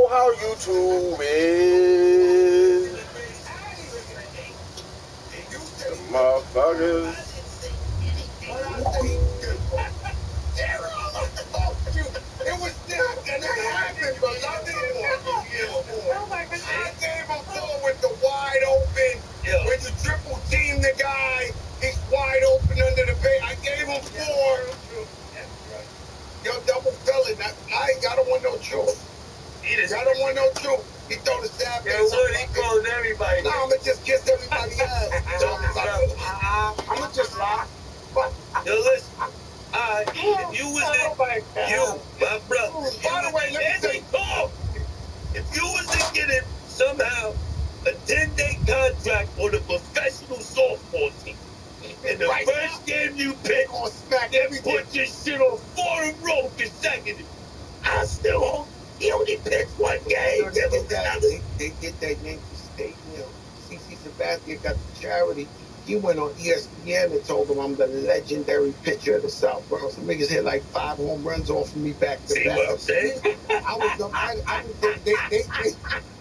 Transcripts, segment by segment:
how YouTube is. The motherfuckers. It was that, and that happened, but I didn't want to heal more. Oh my God. I gave him 4 with the wide open. Yeah. When you triple team the guy, he's wide open under the bait. I gave him 4. Yo, double felon. I don't want no truth. I don't want no truth. He throw the stab. Yeah, what? He calls everybody. No, I'ma just kiss everybody ass. I'ma just lie. Yo, listen. If you was in, my brother. By the way, let me say, If you was to get him somehow a 10-day contract on a professional softball team, and the first game you pitch, they put your shit on 4 in a row consecutive, I still hope he only pitched 1 game. They get that Yankee Stadium. CC Sabathia got the charity. He went on ESPN and told them I'm the legendary pitcher of the South Bronx. Some niggas hit like 5 home runs off of me back to back. See what I'm saying?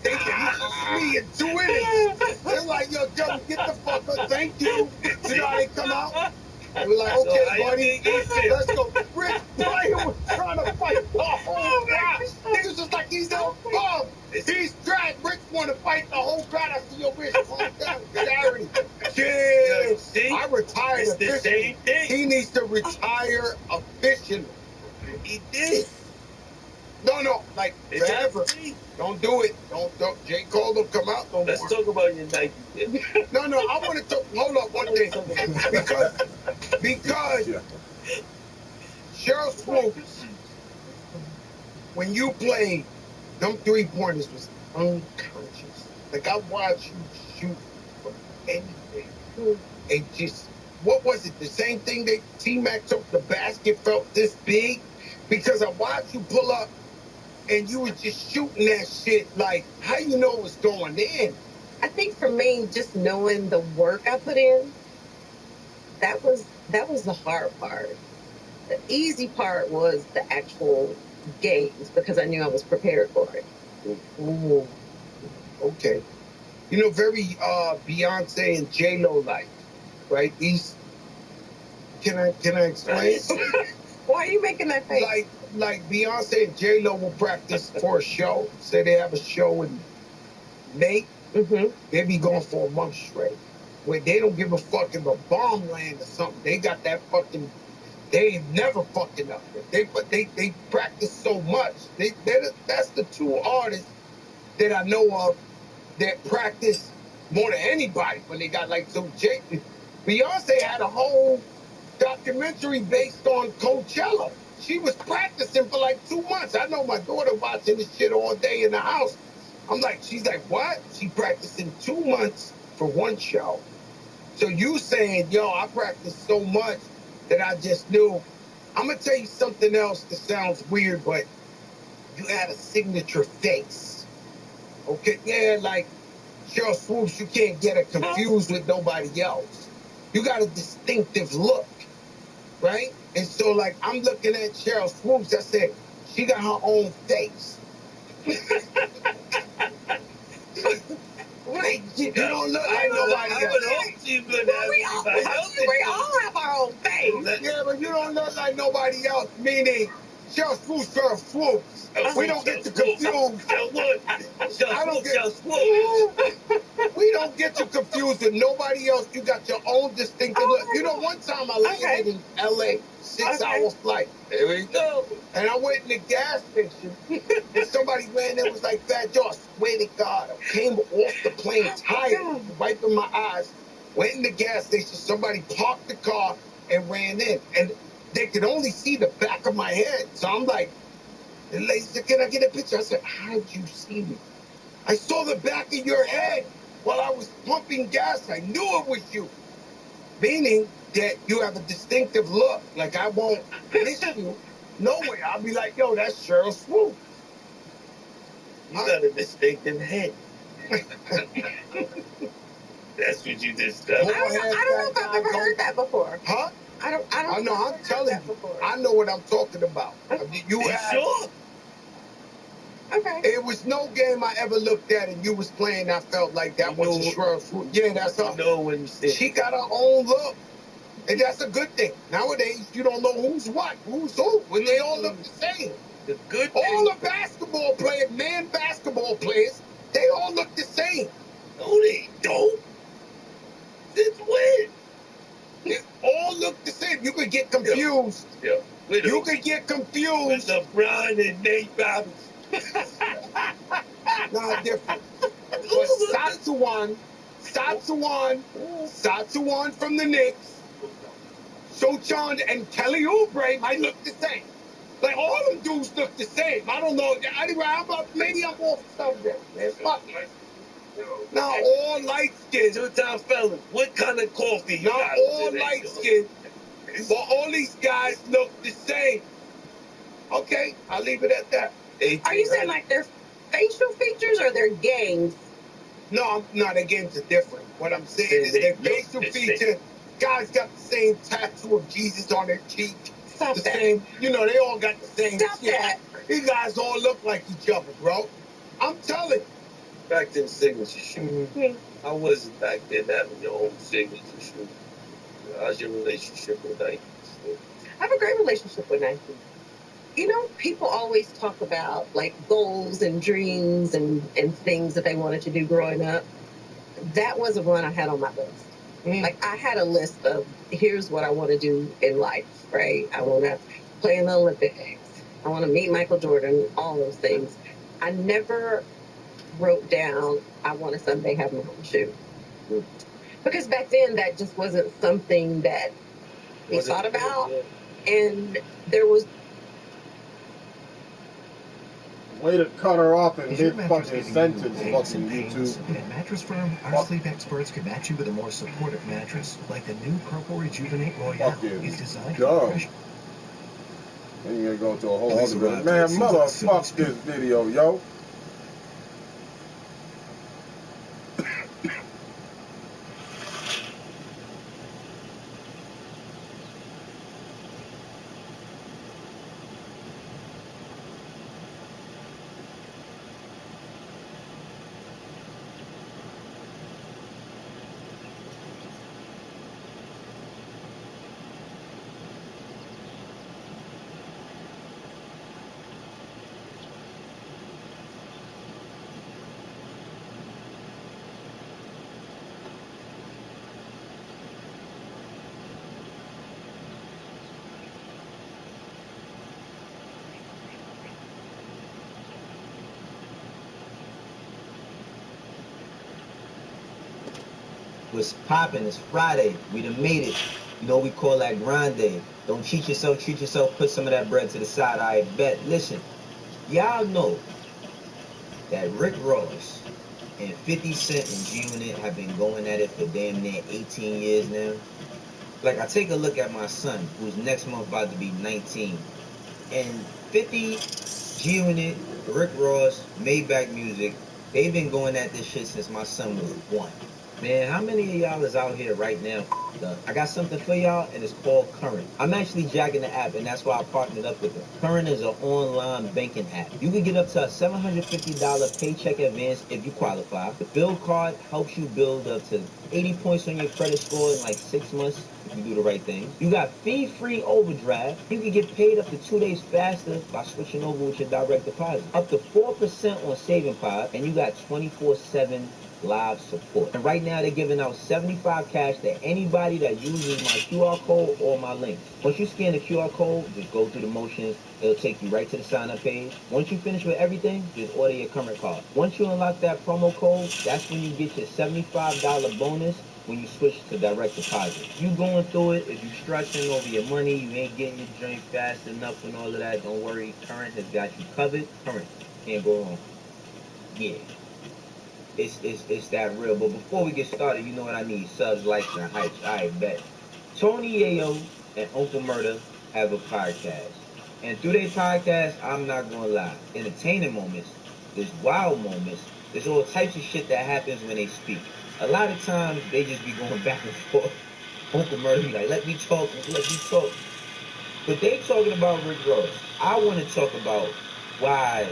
They used me in 2 innings. They're like, yo, Joe, get the fuck up. Thank you. You know how they come out? They were like, okay, buddy, let's go. Rich Brian was trying to fight the whole crowd. Niggas was like, he's no bum. He's trash. Rich want to fight the whole crowd. I said, yo, Rich, calm down. Charity. Yeah. See? I retired It's the same thing. He needs to retire officially. He did. No, like forever. Don't do it. Don't. J. Cole don't come out no more. Let's talk about your Nike. No, I want to talk. Hold up one thing. Because Cheryl Swoops, when you played, them 3-pointers was unconscious. Like I watched you shoot from anything. And just, what was it? The same thing that T-Mac took, the basket felt this big? Because I watched you pull up and you were just shooting that shit like, how you know it was going in? I think for me, just knowing the work I put in, that was the hard part. The easy part was the actual games because I knew I was prepared for it. Ooh, okay. You know, very Beyonce and J-Lo like, right? These. Can I explain? Why are you making that face? Like Beyonce and J-Lo will practice for a show. Say they have a show in May. Mm-hmm. They be going for a month straight. Where they don't give a fuck if a bomb land or something. They got that fucking. They ain't never fucking up. They practice so much. That's the 2 artists that I know of that practice more than anybody when they got like so. Beyonce had a whole documentary based on Coachella. She was practicing for like 2 months. I know my daughter watching this shit all day in the house. I'm like, she's like, what? She practicing 2 months for 1 show. So you saying, yo, I practiced so much that I just knew. I'm going to tell you something else that sounds weird, but you had a signature face. Okay? Yeah, like Cheryl Swoops, you can't get her confused with nobody else. You got a distinctive look, right? And so, like, I'm looking at Cheryl Swoops, I said, she got her own face. Wait, you don't look like nobody else. We all have our own face. Yeah, but you don't look like nobody else, meaning Cheryl Swoops, Cheryl Swoops. We don't get you confused. We don't get you confused with nobody else. You got your own distinctive look. You know, one time I landed in L.A., 6-hour flight. There we go. And I went in the gas station, and somebody ran there was like, Fat Joe, I swear to God, I came off the plane tired, wiping my eyes, went in the gas station, somebody parked the car and ran in. And they could only see the back of my head. So I'm like, the lady said, can I get a picture? I said, how'd you see me? I saw the back of your head while I was pumping gas. I knew it was you. Meaning that you have a distinctive look. Like, I won't miss you nowhere. I'll be like, yo, that's Cheryl Swoops. You got a distinctive head. That's what you discovered. I don't know if I've ever heard that before. Huh? I don't know. I'm telling you. I know what I'm talking about. You have, sure? Okay. It was no game I ever looked at and you was playing. I felt like that was a shrub fruit. Yeah, that's her. When you said She got her own look. And that's a good thing. Nowadays, you don't know who's what, who's who, when they all look the same. the good All thing. the basketball players, man basketball players, they all look the same. No, they don't. Since when? They all look the same. You could get confused. Yeah. You could get confused. With LeBron and Nate Robinson. Not different. But Satsuwan from the Knicks, Sochan and Kelly Oubre might look the same. Like all them dudes look the same. I don't know. Anyway, maybe I'm off subject, man. Fuck it. Now all light skinned. Two-time fellas, what kind of coffee you Not got? all light skinned. But all these guys look the same. Okay, I'll leave it at that. Are you saying like their facial features or their games? No, their games are different. What I'm saying is their facial feature. Guys got the same tattoo of Jesus on their cheek. Stop the that. Same, they all got the same Stop shit. that. These guys all look like each other, bro. I'm telling you. Back to the signature shoe. How was it back then having your own signature shoe? How's your relationship with Nike? I have a great relationship with Nike. People always talk about like goals and dreams and things that they wanted to do growing up. That wasn't one I had on my list. Like I had a list of here's what I want to do in life, right? I want to play in the Olympics. I want to meet Michael Jordan, all those things. I never wrote down I want to someday have my own shoe. Because back then that just wasn't something that we thought about. And there was Way to cut her off and hit fucking sentence, fucking YouTube. At Mattress Firm, our sleep experts can match you with a more supportive mattress, like the new Purple Rejuvenate Royale. It's designed for fresh. Then you're gonna go to a whole other video. Man, motherfuck this video, yo. What's poppin'? It's Friday. We done made it. We call that grind day. Don't cheat yourself, treat yourself, put some of that bread to the side. I bet. Listen, y'all know that Rick Ross and 50 Cent and G-Unit have been going at it for damn near 18 years now. Like, I take a look at my son, who's next month about to be 19. And 50, G-Unit, Rick Ross, Maybach Music, they've been going at this shit since my son was 1. Man, how many of y'all is out here right now up? I got something for y'all, and it's called Current. I'm actually jacking the app, and that's why I partnered up with them. Current is an online banking app. You can get up to a $750 paycheck advance if you qualify. The Build Card helps you build up to 80 points on your credit score in like 6 months if you do the right thing. You got fee-free overdraft. You can get paid up to 2 days faster by switching over with your direct deposit. Up to 4% on Saving Pod, and you got 24/7 live support. And right now they're giving out 75 cash to anybody that uses my QR code or my link. Once you scan the QR code, just go through the motions. It'll take you right to the sign up page. Once you finish with everything, just order your Current card. Once you unlock that promo code, that's when you get your $75 bonus when you switch to direct deposit. You going through it, if you stressing over your money, you ain't getting your drink fast enough and all of that, don't worry. Current has got you covered. Current, can't go wrong. Yeah. It's that real. But before we get started, you know what I need? Subs, likes, and hypes. I bet. Tony Yayo and Uncle Murder have a podcast. And through their podcast, I'm not gonna lie. Entertaining moments, there's wild moments, there's all types of shit that happens when they speak. A lot of times they just be going back and forth. Uncle Murder be like, let me talk. But they talking about Rick Ross. I wanna talk about why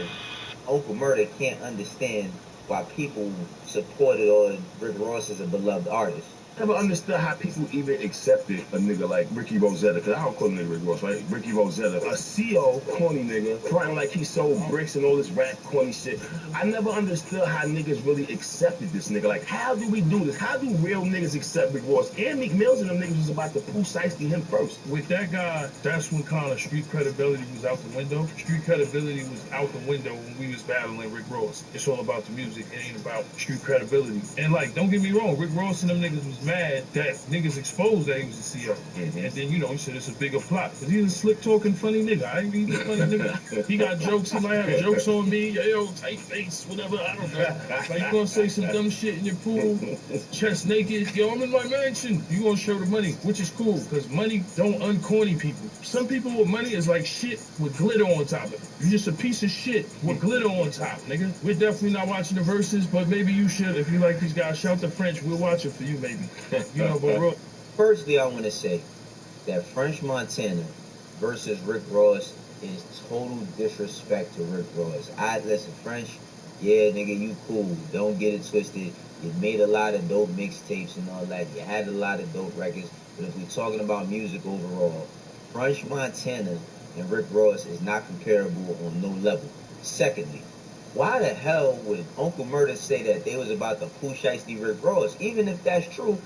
Uncle Murder can't understand why people supported or Rick Ross is a beloved artist. I never understood how people even accepted a nigga like Ricky Rosetta, because I don't call him nigga Rick Ross, right? Ricky Rosetta, a CO corny nigga, crying like he sold bricks and all this rap corny shit. I never understood how niggas really accepted this nigga. Like, how do we do this? How do real niggas accept Rick Ross? And Meek Mills and them niggas was about to Pooh Shiesty him first. With that guy, that's when kind of street credibility was out the window. Street credibility was out the window when we was battling Rick Ross. It's all about the music. It ain't about street credibility. And like, don't get me wrong, Rick Ross and them niggas was mad that niggas exposed that he was a CO. And then, you know, he said it's a bigger plot. Because he's a slick talking funny nigga. I ain't even a funny nigga. He got jokes. He might have jokes on me. Yo, tight face, whatever. I don't know. Like, you gonna say some dumb shit in your pool, chest naked. Yo, I'm in my mansion. You gonna show the money, which is cool. Because money don't uncorny people. Some people with money is like shit with glitter on top of it. You're just a piece of shit with glitter on top, nigga. We're definitely not watching the verses, but maybe you should. If you like these guys, shout the French. We'll watch it for you, maybe. You know, but firstly, I want to say that French Montana versus Rick Ross is total disrespect to Rick Ross. Listen, French, yeah, nigga, you cool. Don't get it twisted. You made a lot of dope mixtapes and all that. You had a lot of dope records. But if we're talking about music overall, French Montana and Rick Ross is not comparable on no level. Secondly, why the hell would Uncle Murder say that they was about to Pooh Shiesty Rick Ross? Even if that's true,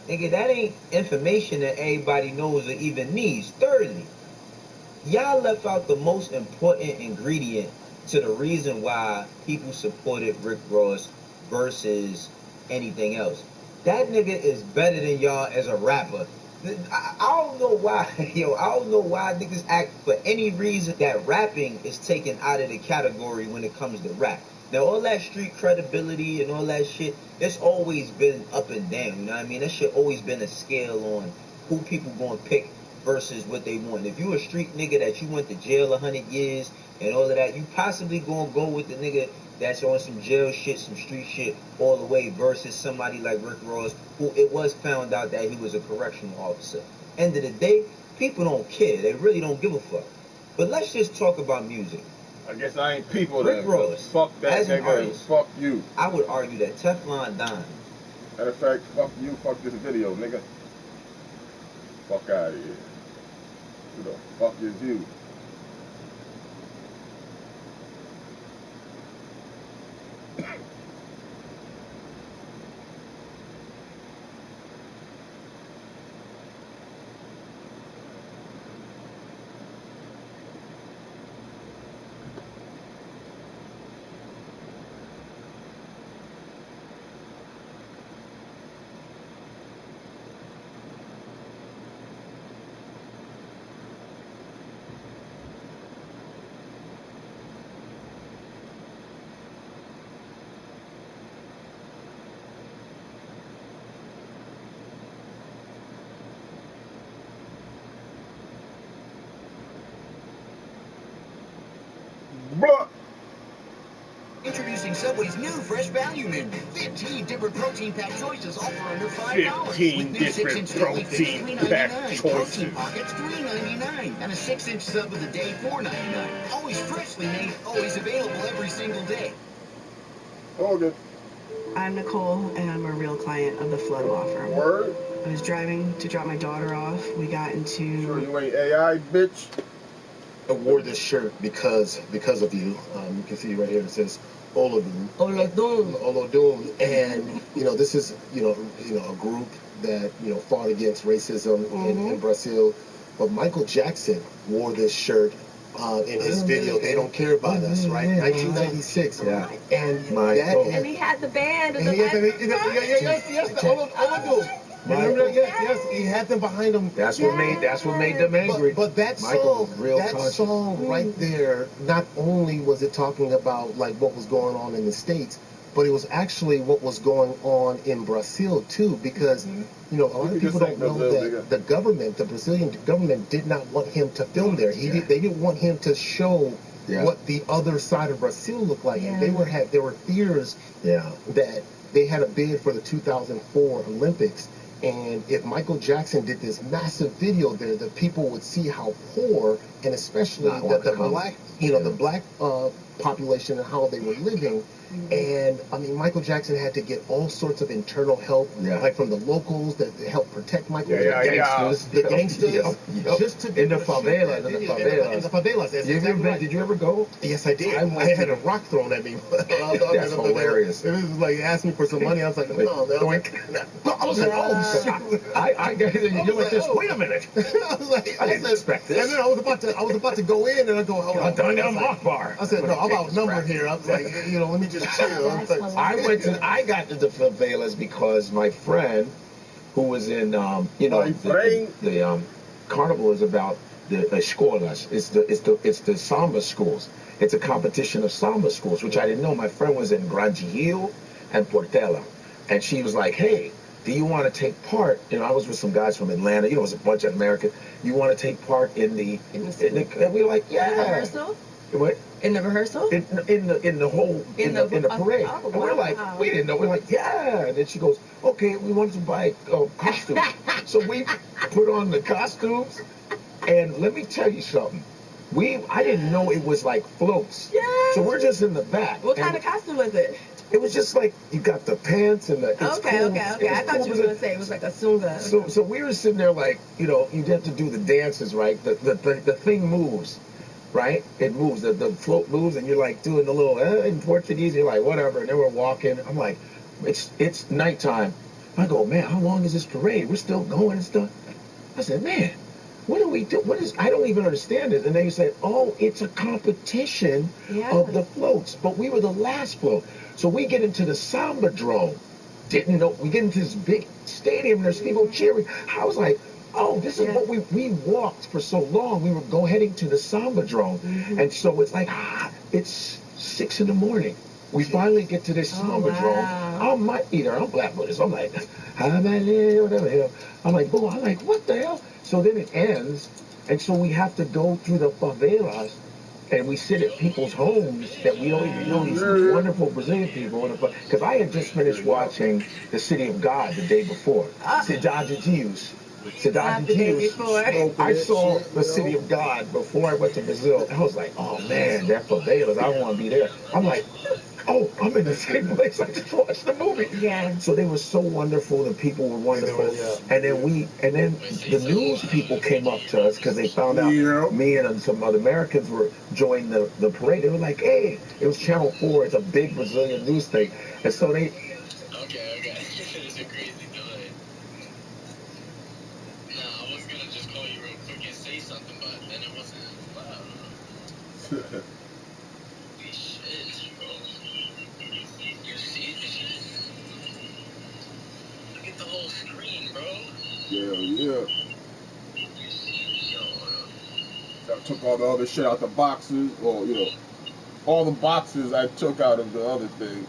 nigga, that ain't information that everybody knows or even needs. Thirdly, y'all left out the most important ingredient to the reason why people supported Rick Ross versus anything else. That nigga is better than y'all as a rapper. I don't know why, yo, I don't know why niggas act for any reason that rapping is taken out of the category when it comes to rap. Now, all that street credibility and all that shit, it's always been up and down, you know what I mean? That shit always been a scale on who people gonna pick versus what they want. If you a street nigga that you went to jail 100 years and all of that, you possibly gonna go with the nigga that's on some jail shit, some street shit all the way versus somebody like Rick Ross, who it was found out that he was a correctional officer. End of the day, people don't care. They really don't give a fuck. But let's just talk about music. I guess I ain't people Rick then. Ross, Fuck that as an nigga. artist, Fuck you. I would argue that Teflon Don. Matter of fact, fuck you. Fuck this video, nigga. Fuck out of here. Who the fuck is you? Blah. Introducing Subway's new fresh value menu. 15 different protein pack choices, all for under $5. 15 different protein pack choices. Protein pockets, $3.99. And a 6-inch sub of the day, $4.99. Always freshly made, always available every single day. Oh, good. I'm Nicole, and I'm a real client of the Flood Law Firm. Word? I was driving to drop my daughter off. We got into... Sure you ain't AI, bitch? I wore this shirt because of you. You can see right here it says Olodum. Olodum. And this is a group that fought against racism in Brazil. But Michael Jackson wore this shirt in his video. They Don't Care About Us, right? 1996. Yeah. And he had the band in the back. Yes, the Olodum. Remember that? Yes, he had them behind him. That's what made them angry. But that song right there, not only was it talking about like what was going on in the States, but it was actually what was going on in Brazil too, because a lot of people don't know that the Brazilian government did not want him to film there. They didn't want him to show what the other side of Brazil looked like. And there were fears that they had a bid for the 2004 Olympics. And if Michael Jackson did this massive video there, the people would see how poor and especially the black, the black population and how they were living. And I mean, Michael Jackson had to get all sorts of internal help, like from the locals that help protect Michael. The gangsters, just to in the favelas, in the favelas. Did you ever go? Yes, I did. I had a rock thrown at me. That's hilarious. It was like asked me for some money. I was like, no. I was like, oh shit. I get it. You're like this. Wait a minute. I was like, I didn't expect this. And then I was about to go in, and I go, hold on. I said, no, I'm outnumbered here. I was like, let me just chill. I got to the favelas because my friend, who was in, the carnival is about the escolas. It's the samba schools. It's a competition of samba schools, which I didn't know. My friend was in Granjillo and Portela, and she was like, hey, do you want to take part? I was with some guys from Atlanta. It was a bunch of Americans. You want to take part in the and we were like, yeah. In the rehearsal? What? In the rehearsal? In the parade. Oh, and we're like, we didn't know. We're like, yeah. And then she goes, okay, we wanted to buy costumes. So we put on the costumes, and let me tell you something. I didn't know it was like floats. Yeah. So we're just in the back. What kind of costume was it? It was just like, you got the pants and the... Okay. I thought you were going to say it was like a sunga. So we were sitting there like, you have to do the dances, right? The thing moves, right? It moves. The float moves, and you're like doing the little, in Portuguese, you're like, whatever. And then we're walking. I'm like, it's nighttime. I go, man, how long is this parade? We're still going and stuff. I said, man, what do we do? I don't even understand it. And they said, oh, it's a competition of the floats. But we were the last float. So we get into the Samba Drome. Didn't know. We get into this big stadium, and there's people cheering. I was like, oh, this is what we walked for so long. We were heading to the Samba Drome. And so it's like, it's 6 in the morning. We finally get to this Samba Drome. I'm Black Buddhist. I'm like, whatever the hell. I'm like, what the hell? So then it ends, and so we have to go through the favelas, and we sit at people's homes that we don't even know, these wonderful Brazilian people. Because I had just finished watching The City of God the day before. Cidade Deus. I saw The City of God before I went to Brazil. I was like, oh man, that favelas, I want to be there. I'm like, oh, I'm in the same place I just watched the movie. Yeah. So they were so wonderful. The people were wonderful. And then the news people came up to us because they found out me and some other Americans were joining the parade. They were like, hey, it was Channel 4. It's a big Brazilian news thing. And so they... Okay. It's a crazy delay. No, I was going to just call you real quick and say something, but then it wasn't loud. The whole screen, bro. Yeah. I took all the other shit out the boxes, or all the boxes I took out of the other thing.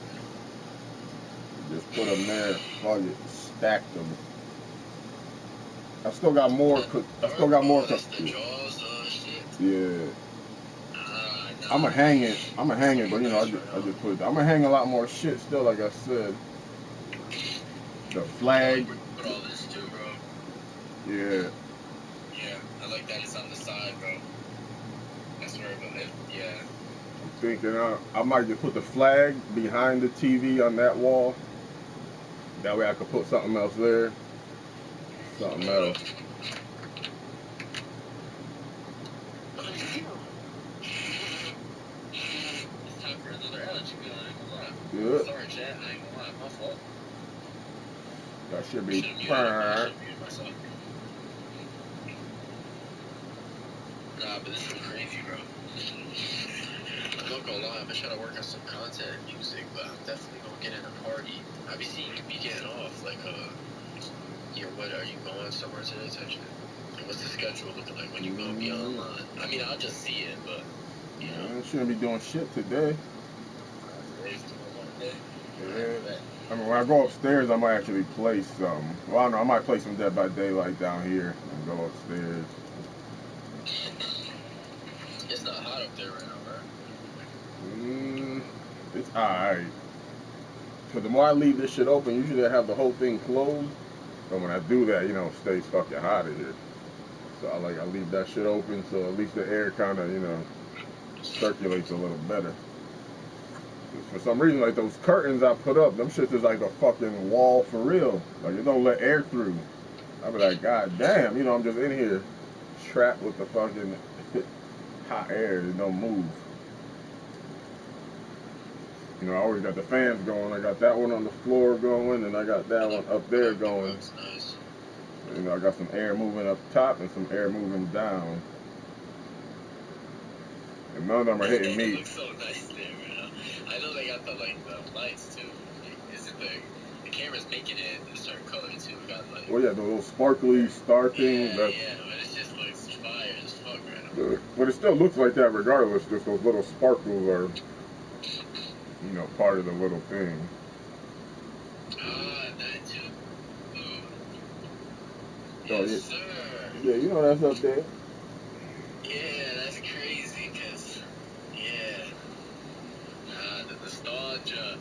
Just put them there, stacked them. I still got more. Yeah. I'ma hang it, but I just put it. I'ma hang a lot more shit still, like I said. The flag. Put all this too, bro. Yeah. Yeah, I like that it's on the side, bro. I swear about it. Yeah. I'm thinking I might just put the flag behind the TV on that wall. That way I could put something else there. Something else. It's time for another allergy pill, I ain't gonna lie. Yeah. Sorry, chat, I ain't gonna lie, my fault. That should be Nah, but this is crazy, bro. I'm not gonna lie, I've been trying to work on some content and music, but I'm definitely gonna get in a party. I be seeing you be getting off, like, what, are you going somewhere today, type shit? Like, what's the schedule looking like when you gonna be online? I mean, I'll just see it, but, I shouldn't be doing shit today. Yeah. I mean, when I go upstairs, I might actually play some. Well, I don't know, I might play some Dead by Daylight down here and go upstairs. It's not hot up there right now, right? It's alright. Because the more I leave this shit open, usually I have the whole thing closed. But when I do that, it stays fucking hot in here. So I leave that shit open so at least the air kind of, you know, circulates a little better. For some reason, like those curtains I put up, them shits is like a fucking wall for real. Like it don't let air through. I be like, God damn, you know, I'm just in here trapped with the fucking hot air. It don't move. You know, I always got the fans going. I got that one on the floor going, and I got that one up there going. You know, I got some air moving up top and some air moving down. And none of them are hitting me. It looks so nice there, man. I know they got the lights too. Is it the camera's making it a certain color too? It got like. Well, yeah, the little sparkly star thing. Yeah, that's, yeah, but it just looks fire as fuck right now. But it still looks like that regardless. Just those little sparkles are, you know, part of the little thing. That too. Oh, Yes, sir. Yeah, you know that's up there. Yeah, that's crazy, cause yeah, the nostalgia.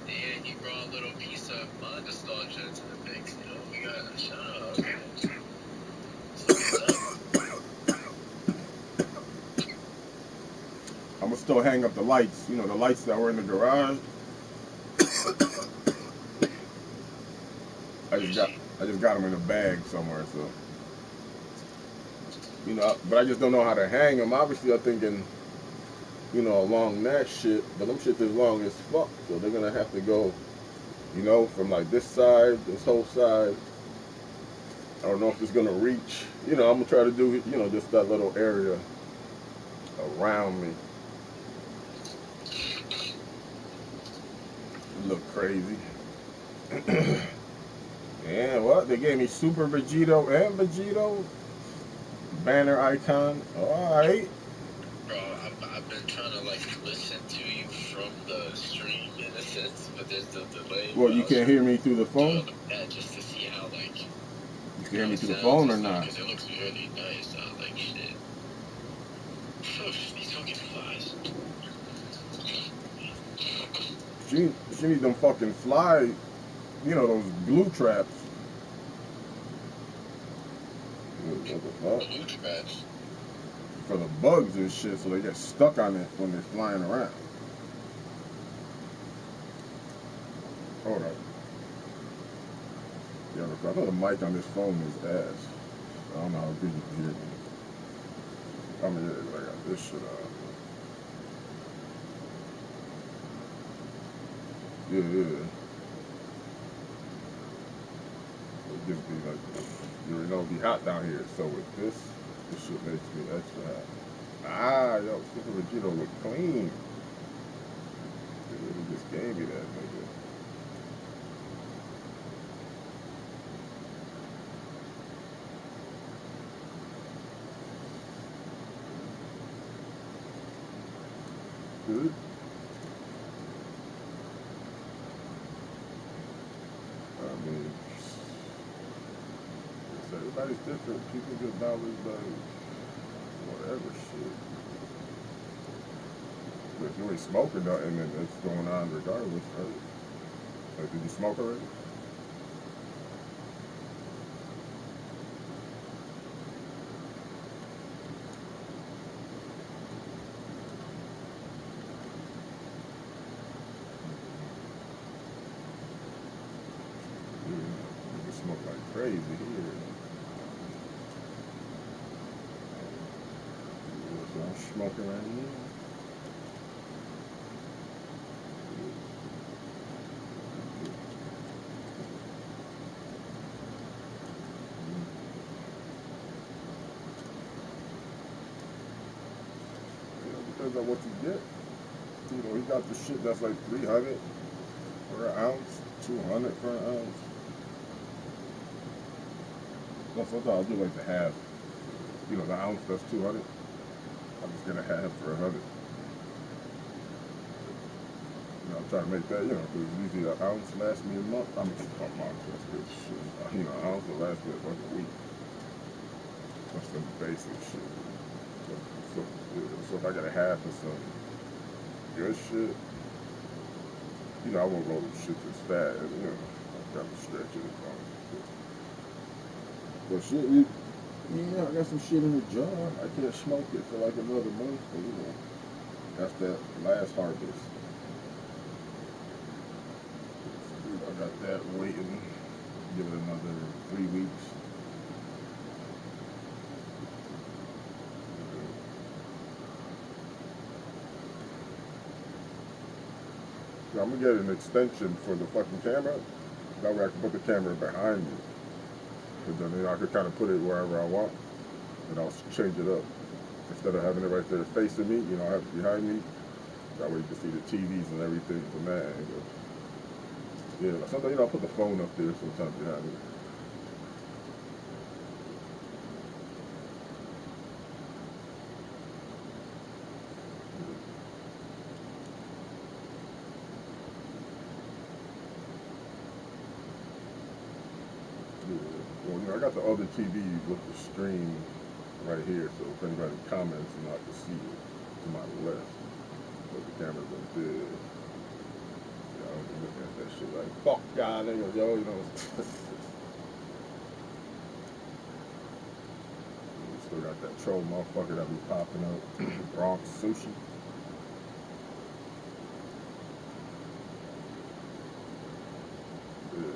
And he brought a little piece of my nostalgia into the mix. You know, we got a shout out. Okay. So what's up? I'm gonna still hang up the lights. You know, the lights that were in the garage. I just got them in a bag somewhere. So, you know, but I just don't know how to hang them. Obviously, I'm thinking, you know, along that shit. But them shit is long as fuck. So they're gonna have to go, you know, from like this side, this whole side. I don't know if it's gonna reach. You know, I'm gonna try to do, you know, just that little area around me. Look crazy. Yeah, well, they gave me Super Vegito and Vegito banner icon. Alright. Bro, I've been trying to like listen to you from the stream in a sense, but there's the delay. Well, you can't hear me through the phone? Yeah, just to see how like. You can hear me through the phone or not? Because it looks really nice. Like shit. These fucking flies. She needs them fucking fly, you know, those glue traps. What the fuck? Glue traps? For the bugs and shit, so they get stuck on it when they're flying around. Hold up. Yeah, I know the mic on this phone is ass. I don't know how good you can hear me. I mean, yeah, I got this shit on. Yeah. It gives me like, you know, it'll be hot down here. So with this shit makes me extra hot. Ah, yo, Super Vegito look clean. He just gave me that nigga. Good. I mean, everybody's different. People get dollars by whatever shit. But if you ain't smoking nothing, then it's going on regardless, right? Like, did you smoke already? You smoke like crazy here. So I'm smoking right now. Depends on what you get. You know, he got the shit that's like 300 for an ounce, 200 for an ounce. No, sometimes I'll do like the half. You know, the ounce that's 200. I'll just get a half for 100. You know, I'm trying to make that, you know, because usually an ounce lasts me a month. I mean, a month, that's good shit. You know, an ounce will last me like a week. That's some basic shit. So if I get a half of some good shit, you know, I won't roll the shit too fast, you know, I've got to stretch it. But shit, Yeah, I got some shit in the jar. I can't smoke it for like another month, but you know, that's that last harvest. I got that waiting. Give it another 3 weeks. Yeah, I'm gonna get an extension for the fucking camera. That way I can put the camera behind me. But then, you know, I could kind of put it wherever I want, and I'll change it up. Instead of having it right there facing me, you know, I have it behind me. That way you can see the TVs and everything from that angle. Yeah, like sometimes, you know, I put the phone up there sometimes behind me. Well, you know, I got the other TV with the stream right here, so if anybody comments, you know, I can see it to my left. But the camera's up there. Yeah, I was looking at that shit like, fuck y'all niggas, yo, you know. Still got that troll motherfucker that be popping up. Bronx Sushi. Yeah.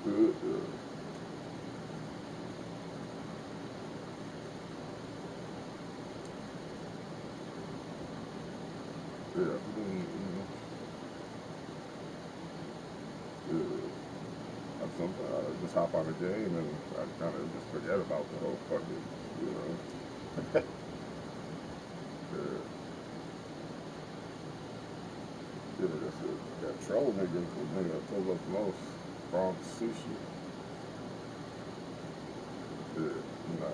Good. Yeah. Sometimes I just hop on a game and I kind of just forget about the whole fucking, you know. Yeah. Yeah, that's it. That troll nigga, the nigga that pulled up most. Bronx Sushi. Yeah, nah,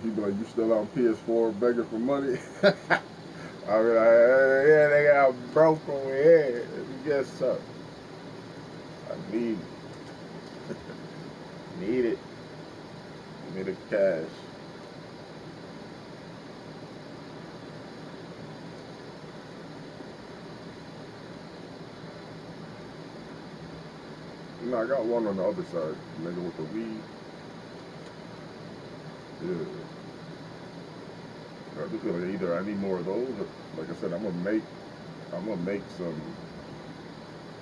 he be like, you still on PS4 begging for money? I be like, yeah, nigga, I'm broke over here. Guess so. I need it. Need it. Give me the cash. You know, I got one on the other side. Nigga with the weed. Yeah. I just feel like either I need more of those, or like I said, I'm gonna make some,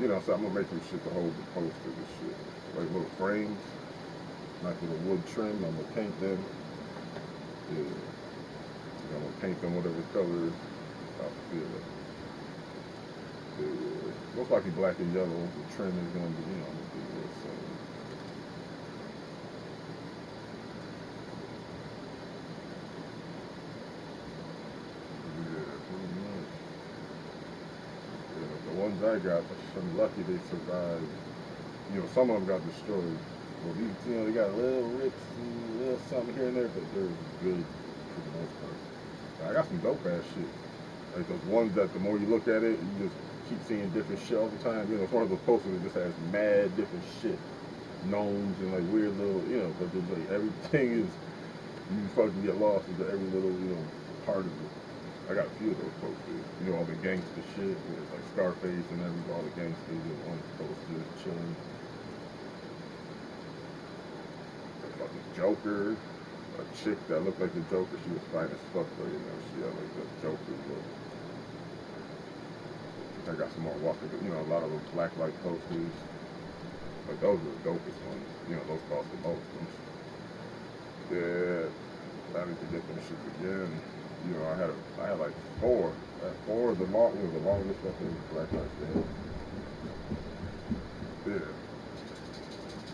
you know, so I'm gonna make some shit to hold the posters and shit, like little frames, like little wood trim. I'm gonna paint them. Yeah, I'm gonna paint them whatever color I feel like. Yeah, most likely black and yellow. The trim is gonna be, you know, gonna be a little same. The ones I got, I'm lucky they survived. You know, some of them got destroyed. Well, these, you know, they got little rips and little something here and there, but they're good for the most part. I got some dope ass shit. Like those ones that the more you look at it, you just keep seeing different shit all the time. You know, it's one of those posters that just has mad different shit. Gnomes and like weird little, you know, but there's like everything is, you fucking get lost into every little, you know, part of it. I got a few of those posters. You know, all the gangster shit, with like Scarface and everything, all the gangsters in one poster chilling. The fucking Joker, a chick that looked like the Joker, she was fine as fuck though, you know, she had like the Joker look. I got some more Walker, you know, a lot of those black light posters. But those are the dopest ones. You know, those cost the most. Yeah, I need to get them shits again. You know, I had like four. Four of the the longest fucking black lights they had. Yeah.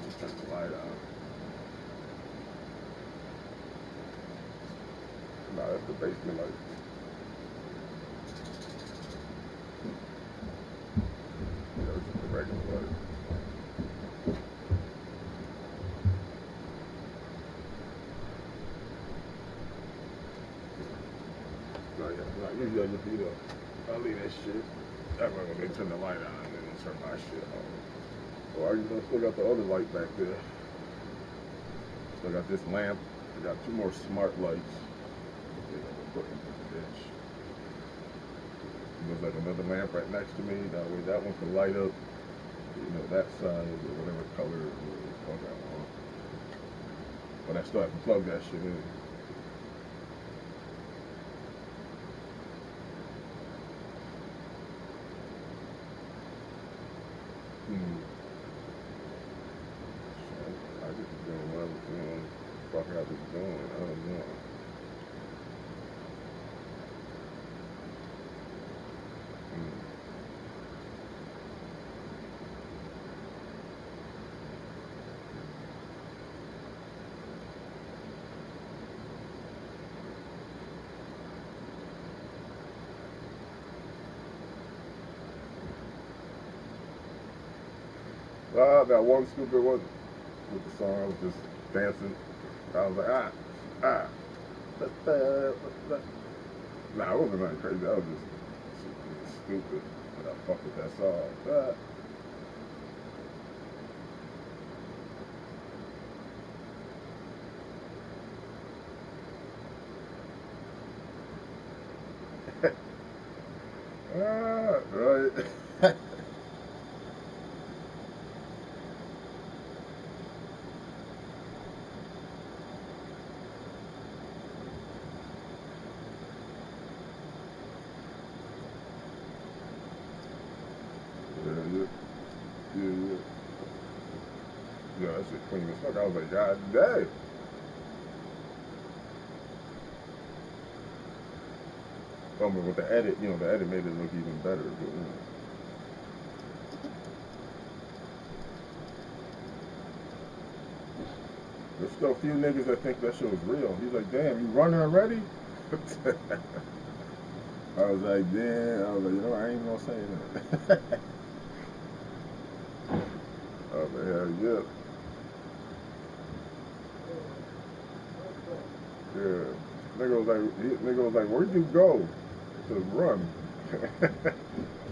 Just turn the light on. Nah, that's the basement light. Yeah, that's just the regular light. Usually I just, you know, I leave that shit. That way when they turn the light on, and then they turn my shit on. Well, I still got the other light back there. So I got this lamp. I got 2 more smart lights. You know, to put in this bitch. There's like another lamp right next to me. That way, that one can light up. You know, that side or whatever color the fuck I want. But I still have to plug that shit in. I just be doing whatever, you know, fuck I be doing. I don't know. That one stupid one with the song, I was just dancing. I was like, Nah, it wasn't nothing crazy. I was just stupid. But I fucked with that song. Right. Yeah, that shit clean as fuck. I was like, God damn. I mean, with the edit, you know, the edit made it look even better. But, you know. There's still a few niggas that think that shit was real. He's like, damn, you running already? I was like, damn. I was like, you know, I ain't gonna say that. I was like, hell yeah. Yeah. Nigga was like, where'd you go? I said, run.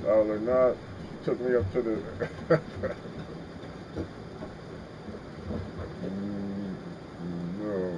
I was like, nah, she took me up to the... No.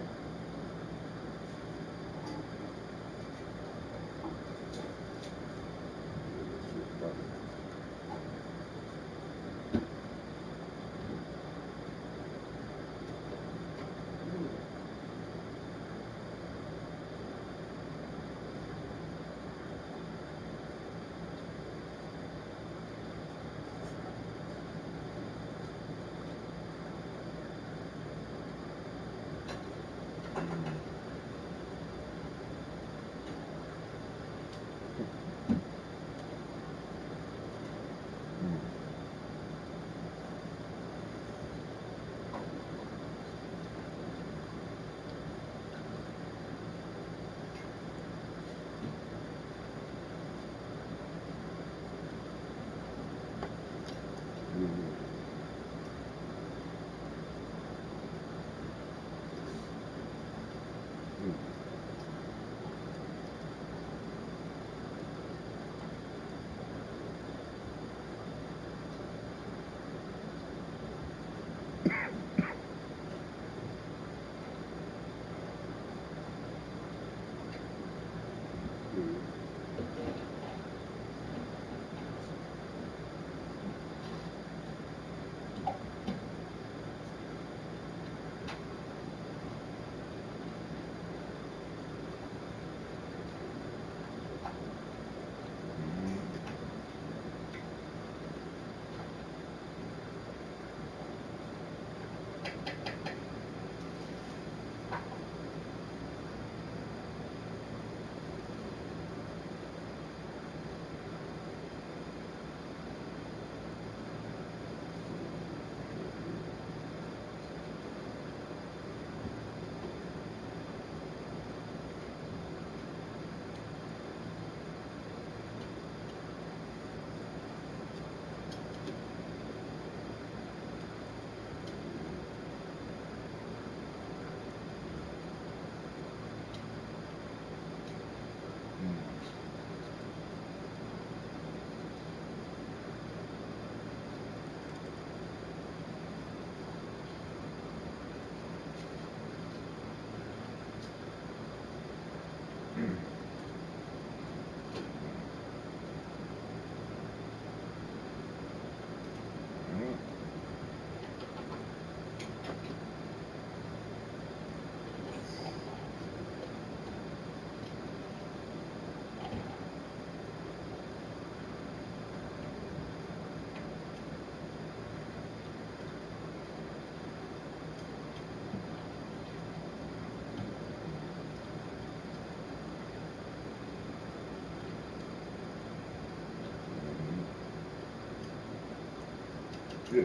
Yeah.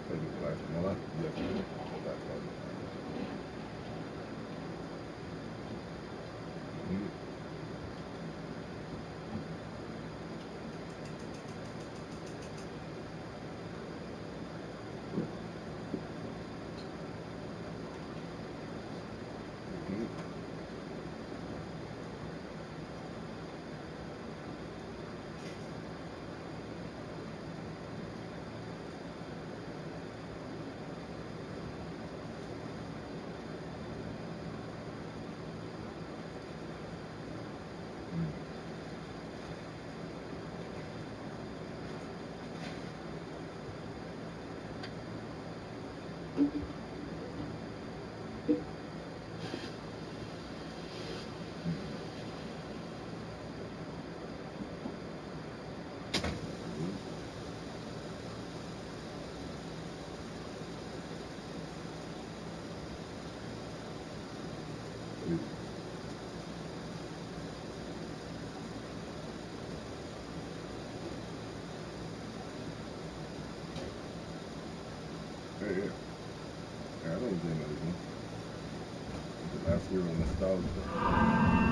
Like, well, yeah. I don't get anything. That's real nostalgia.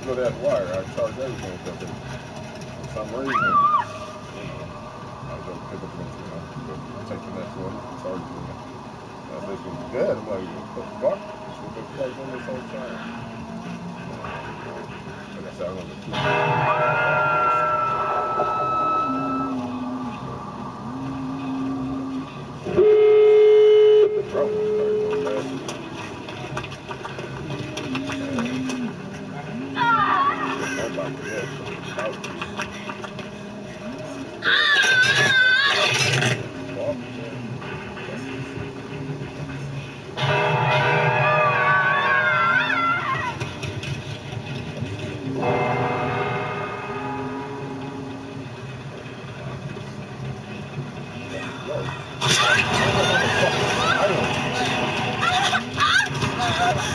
good ass wire. I charge everything, but for some reason, you know, I go pick up the, take the next one, charge it. That bitch was dead. I'm like, what the fuck? What the fuck been this whole time? Like I said, I remember two.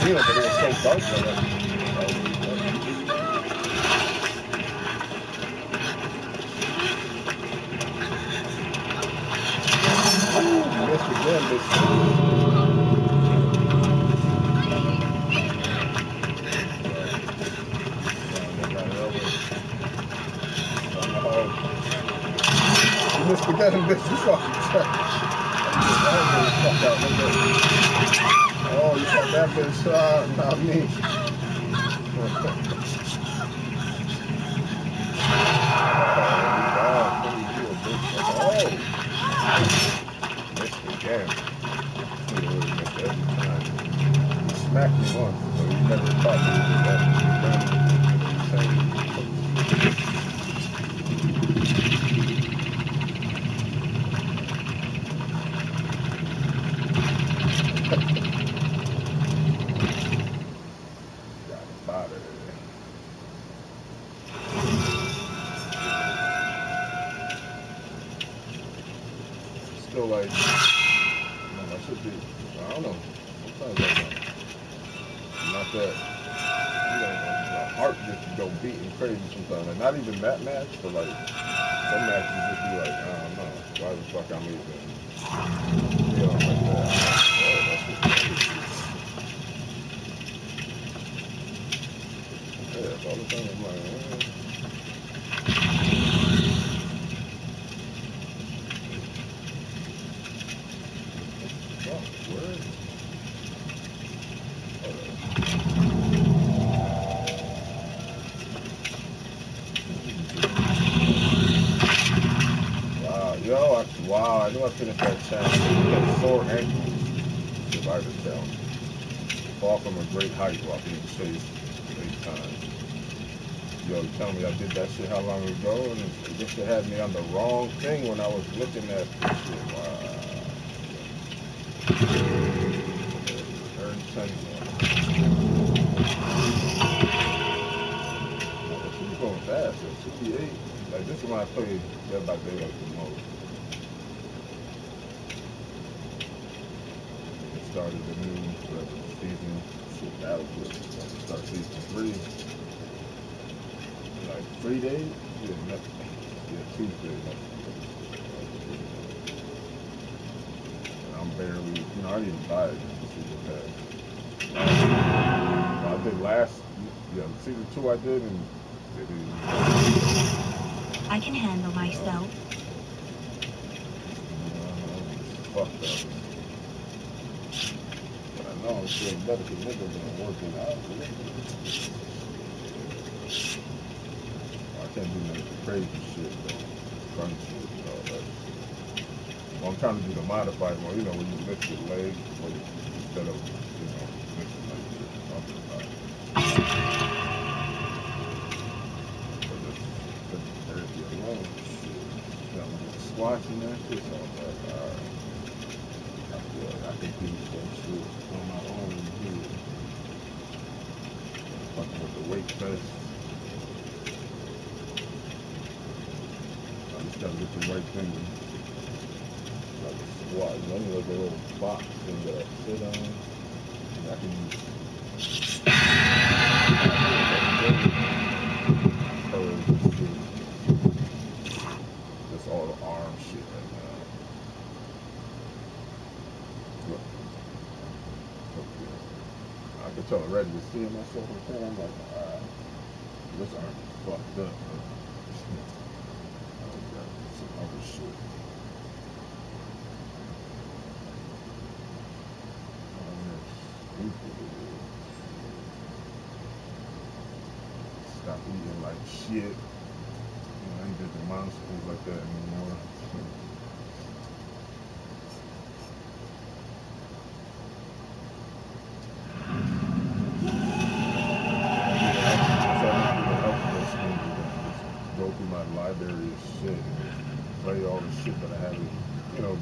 Yeah, but it was so dark like that. Missed again, bitch. You missed again, bitch. You fucking check. Oh, you fucked that bitch. Not me. Oh, missed again. Missed every time. He smacked me once, so he never caught me with that. Still like, I should be, I don't know. Sometimes like not that, my heart just go beating crazy sometimes. Like not even that match, but like some matches just be like, I don't know, why the fuck I'm even feeling like that. Oh, that's just yeah, all the time I'm like, wow, I knew I finished that challenge. That sore ankle survivor challenge. Fall from a great height while being chased 8 times. Yo, tell me I did that shit how long ago? And this shit had me on the wrong thing when I was looking at this shit. Wow. Earn 10 more. She's going fast. 68. Like, this is when I play Dead by Daylight the most. Started the new season. Shit, that was good. Start season 3. Like 3 days? Yeah, Tuesday. And I'm barely, I didn't even buy it. Season pass. I did last, season 2 I did, and it didn't. I can handle myself. Fucked up. But I know I'm still better because niggas been working out. I can't do no crazy shit though. Crunch shit and all that. Well, I'm trying to do the modified one, when you lift your legs instead of, lifting like you're talking about. But this therapy alone, shit. Squats and that shit, so I'm like, alright. I feel like I can do some shit on my own here. Fucking with the weight vest. I just gotta get the right thing. Like a squat, like a little box thing that I sit on. And I can use just all the arm shit right now. Look. I can tell already to see myself in the camera. I'm like, alright. This arm fucked up, bro. Oh, got some other shit. Stop eating like shit. I ain't drinking monsters like that anymore. Go through my library of shit and play all the shit that I haven't,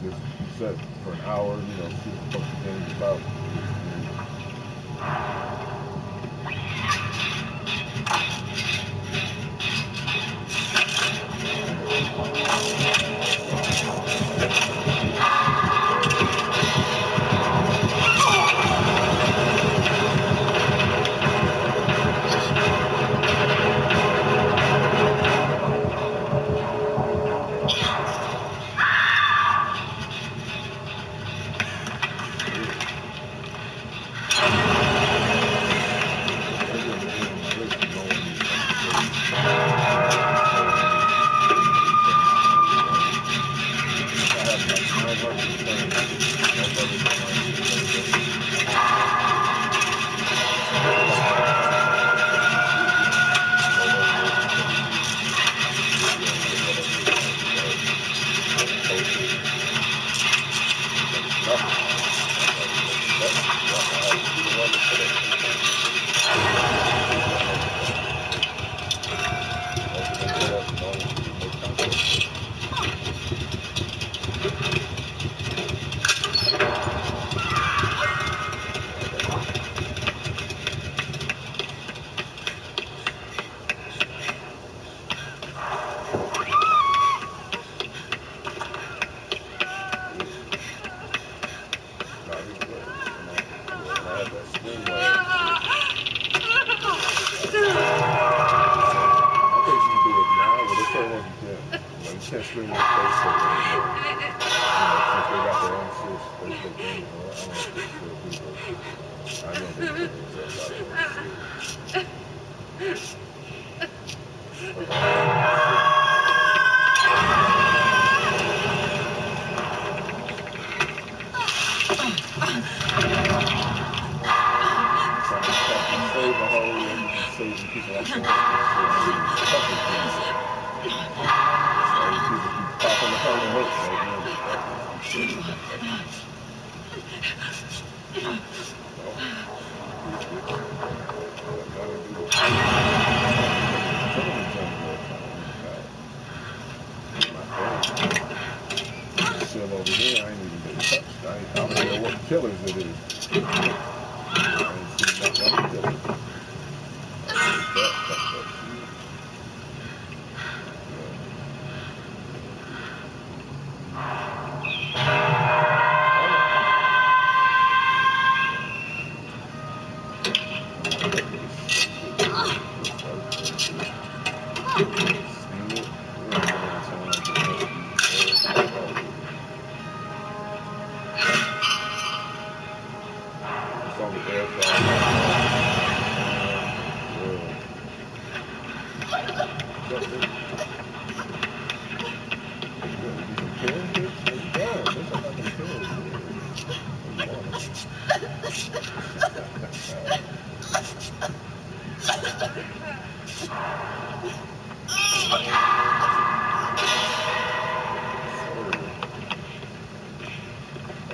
just set for an hour, see what the fuck the game's about.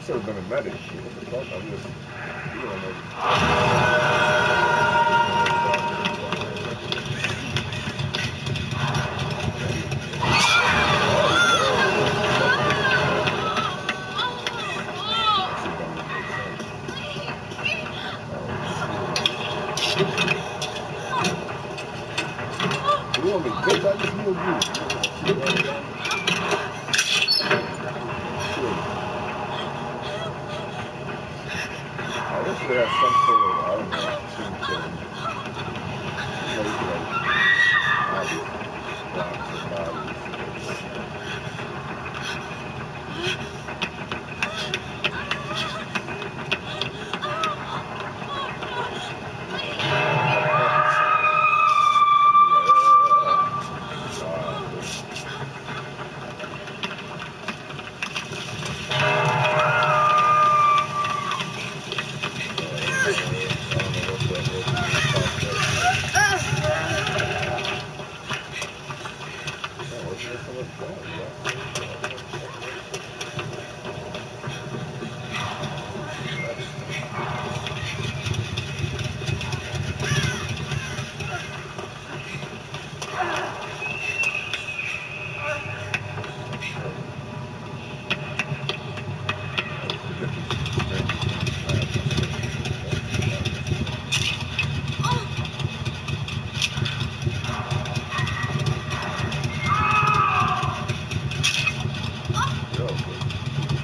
Should have been a medic. What the fuck? I'm just, You want me bitch? I just healed you. I wish they had some sort of, I don't know, team killing. You blocks the bodies.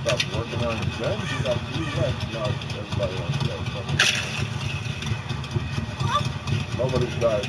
Stop working on the gen, you got 3 left. Now everybody on the nobody's died.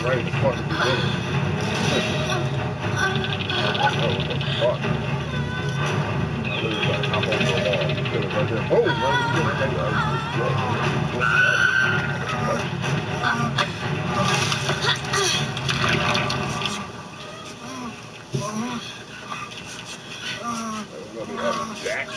Right in front of the beginning. Fuck. I literally got to hop over the wall. Kill it right there. Boom! Right in the beginning. Jack.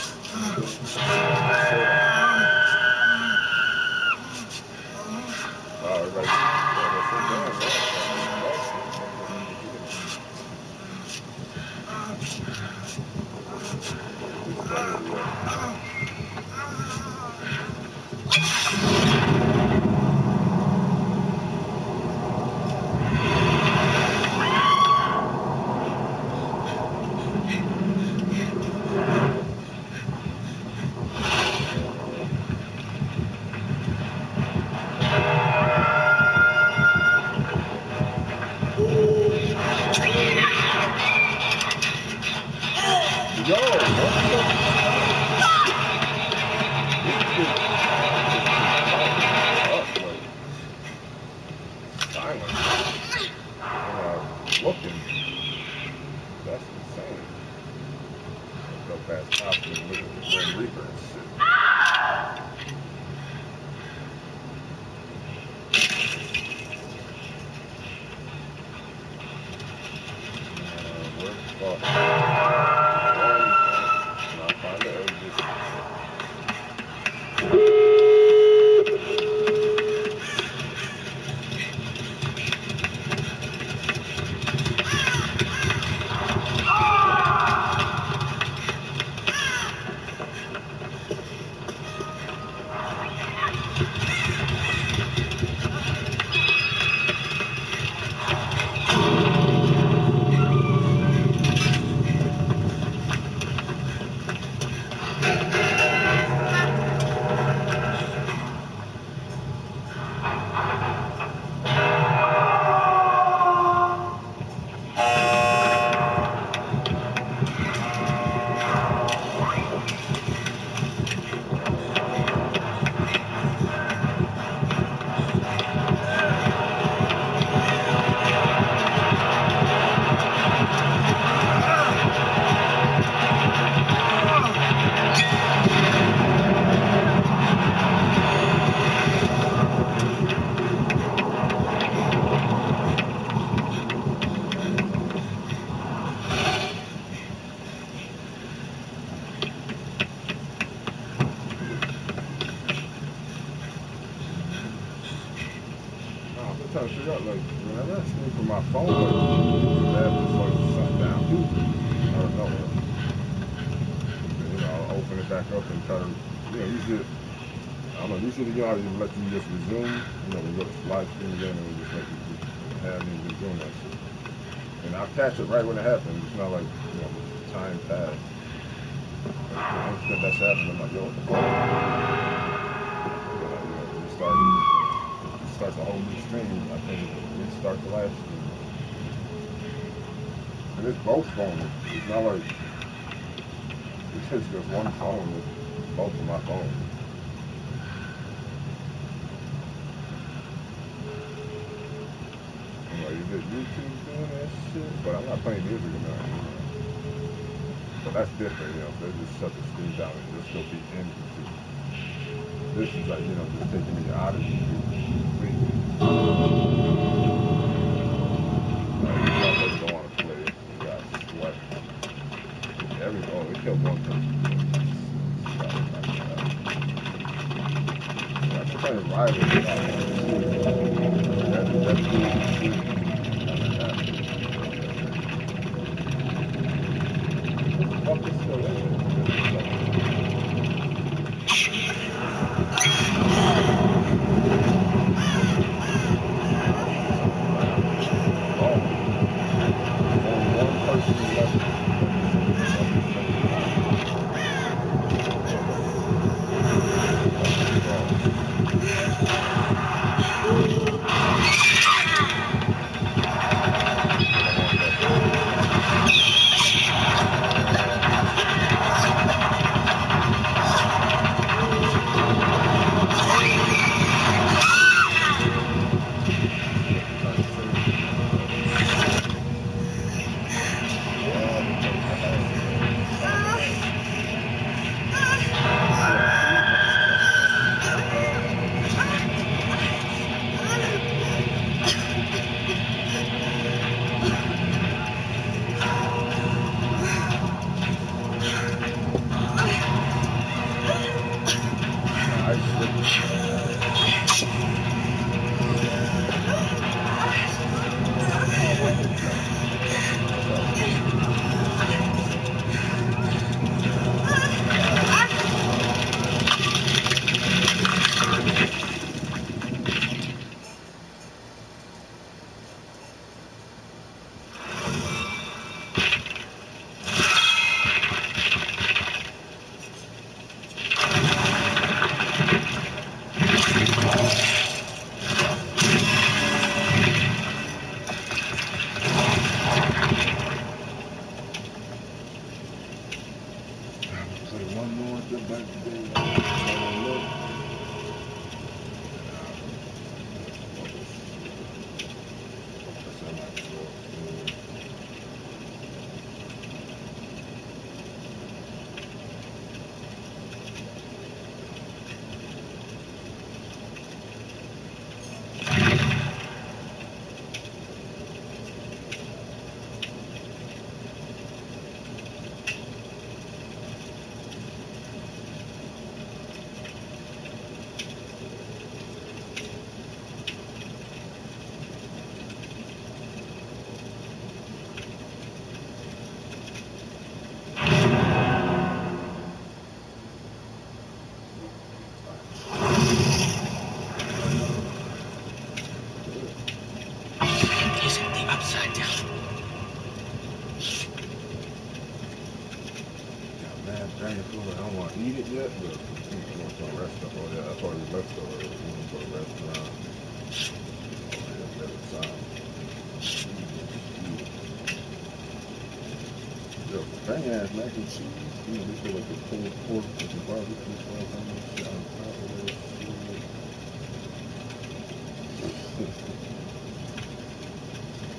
Looking. That's insane. Go past Option with the Grim Reaper and shit. Where the fuck? I'll find the exit. Trying to figure out, like, whenever I stream from my phone, like, the app just like shut down too. I don't know. You know, I'll open it back up and try to, you know, usually, I don't know, usually, you know, I just let you just resume, you know, we go to live stream again and we just let you just have me resume that shit. And I'll catch it right when it happens. It's not like, you know, time passed. Like, I spent that shit happening, I'm like, yo, what the fuck? You know, just start the whole new stream. I think restart the last stream. And it's both phones. It's not like it's just one phone with both of my phones. I'm like, is it YouTube doing that shit? But I'm not playing music or nothing. You know? So that's different, you know. They just shut the screen down and just still be in YouTube. This is like, you know, just taking me out of YouTube completely. Don't want to play it. You got sweat. It killed one person. Yeah, I'm playing Riley. That's fuck is still in it?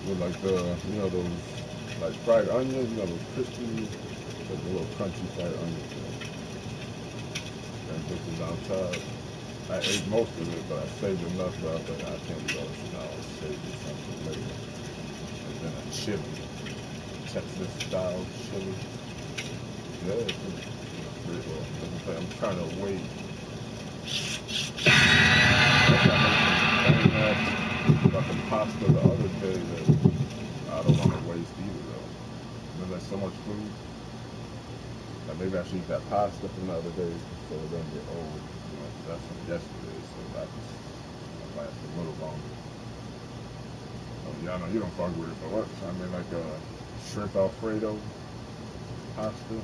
With like you know, those like fried onions, you know, those crispy, like the little crunchy fried onions. You know, and bitches on top. I ate most of it, but I saved enough that I was like, I can't eat all this now. I'll save it something later. And then a chili, Texas style chili. Yeah, it's pretty well. I'm trying to wait. Fucking pasta the other day that I don't want to waste either though. There's like so much food. Like maybe I should eat that pasta from the other day so it doesn't get old. You know, that's from yesterday, so that just last a little longer. Oh, yeah, I know you don't fuck with it, but what? I made like a shrimp Alfredo pasta,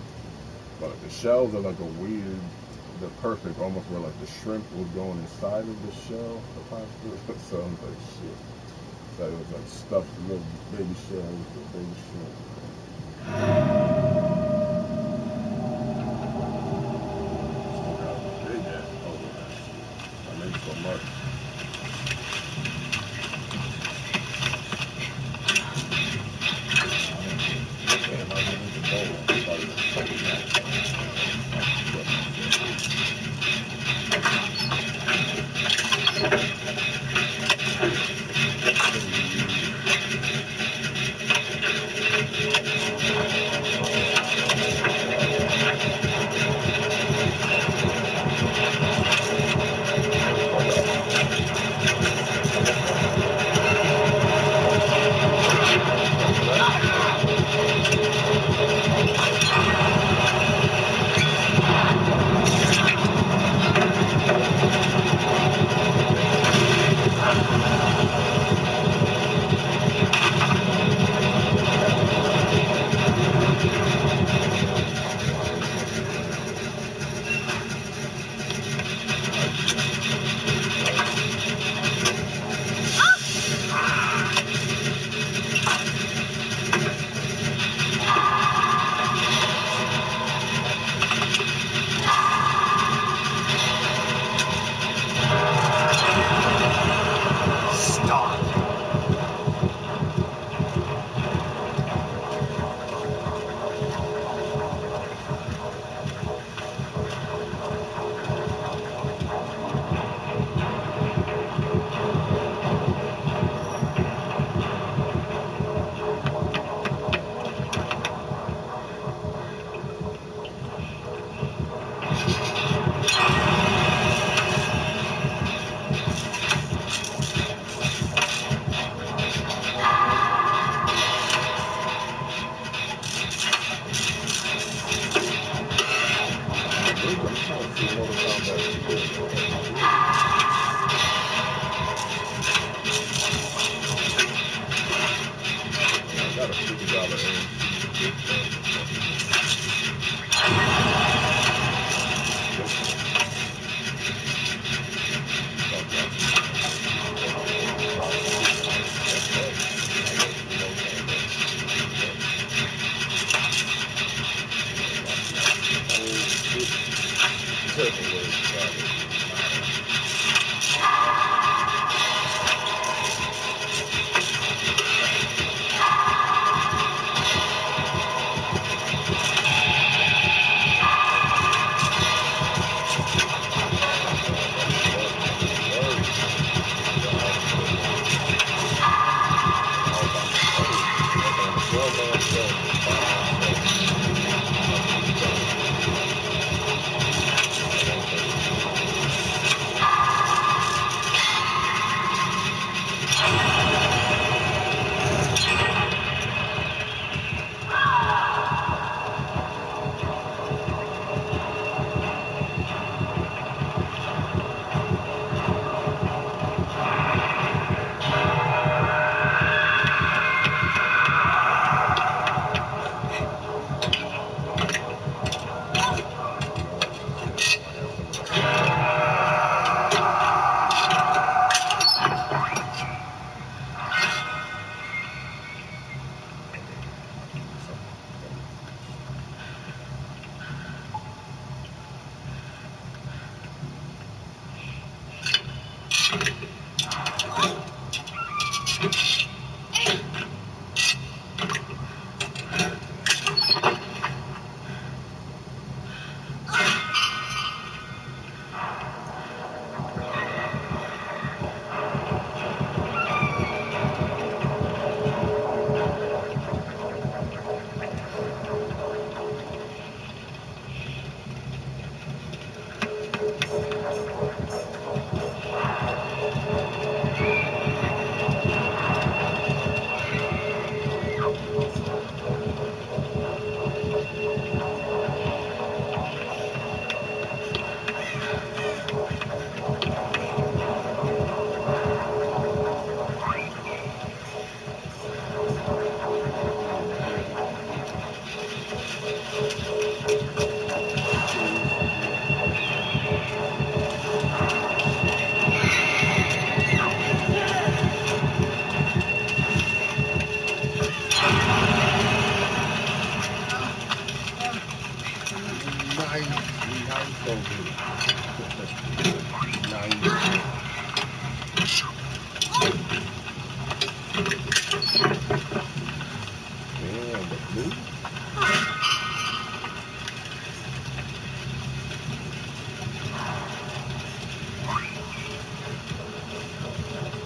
but the shells are like a weird the perfect, almost where like the shrimp was going inside of the shell, the pasta. So I was like, shit. So it was like stuffed little baby shells with baby shrimp. Still got a big ass over that shit. I made so much.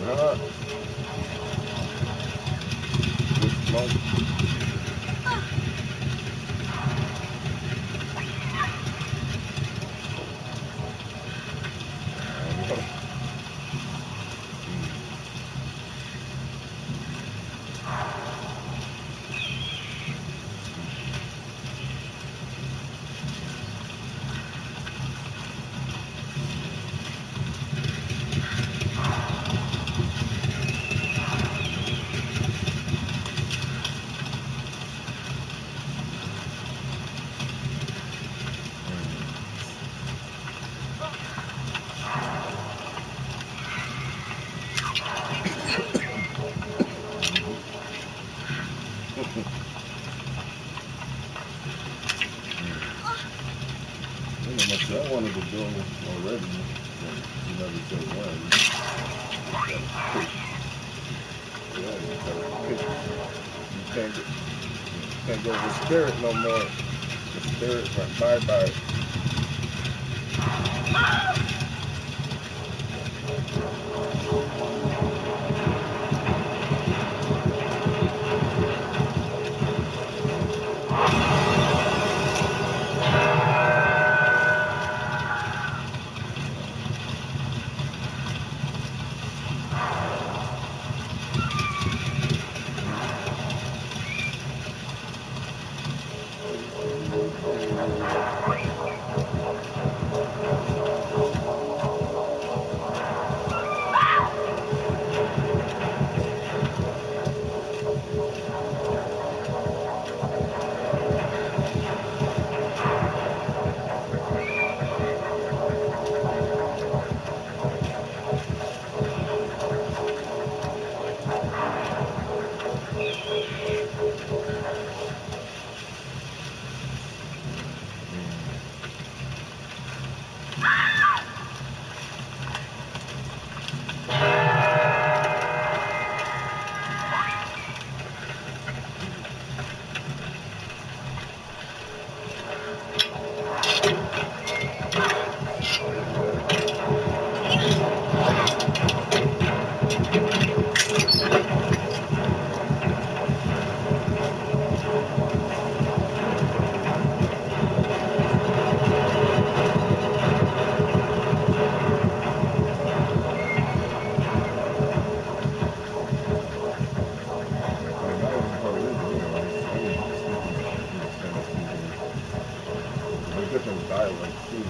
Huh? This month. I wanted to do it already. You never said when. Yeah, you can't go with spirit no more. The spirit went bye-bye. Different dialects too.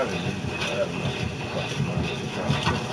didn't need it. I had enough fucking money at the time.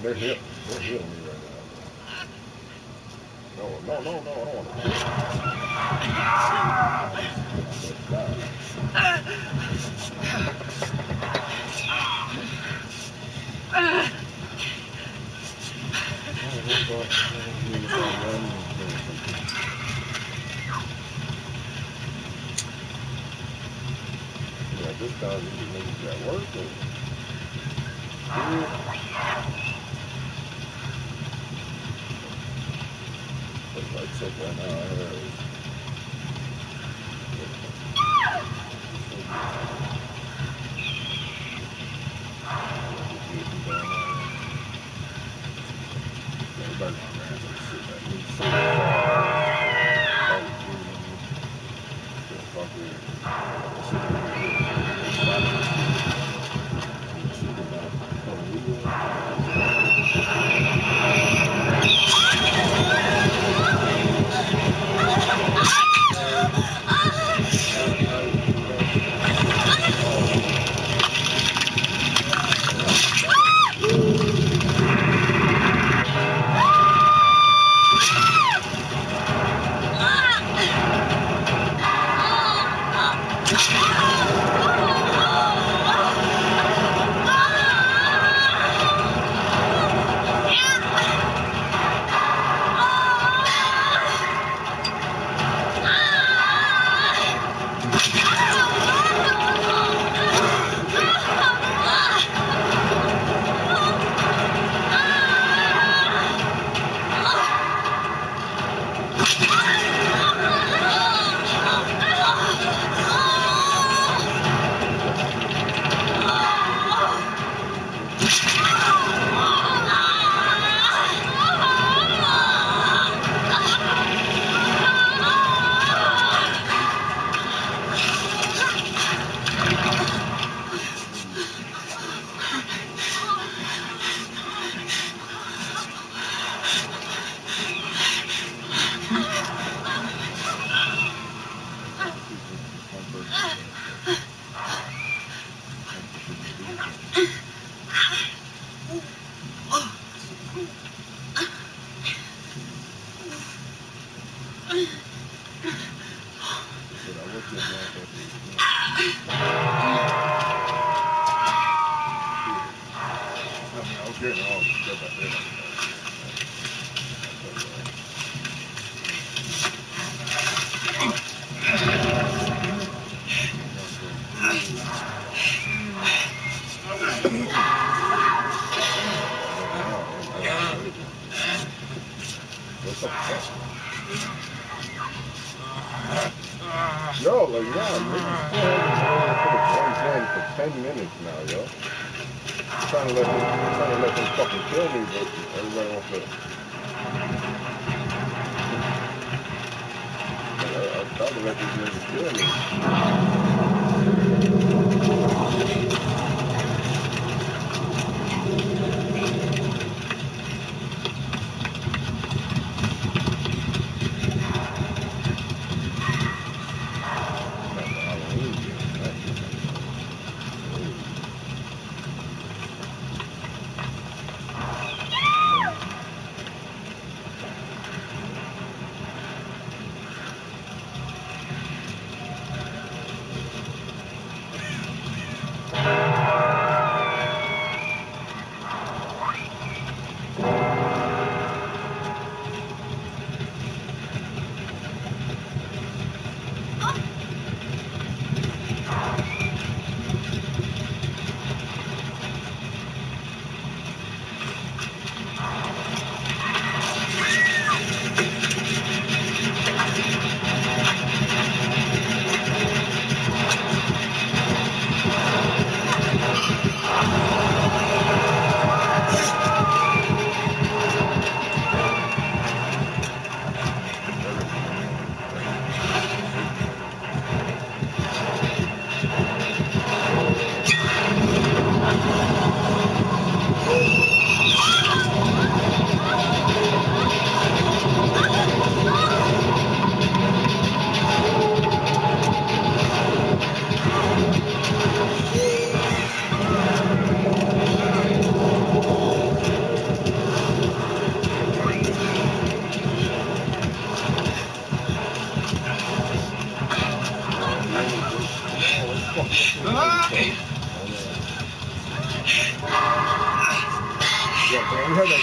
They're healing me right now. No, I don't want to. Yo, like, yeah, niggas still haven't for 10 minutes now, yo. I'm trying to let them fucking kill me, but everybody wants to. I'm trying to let these niggas kill me.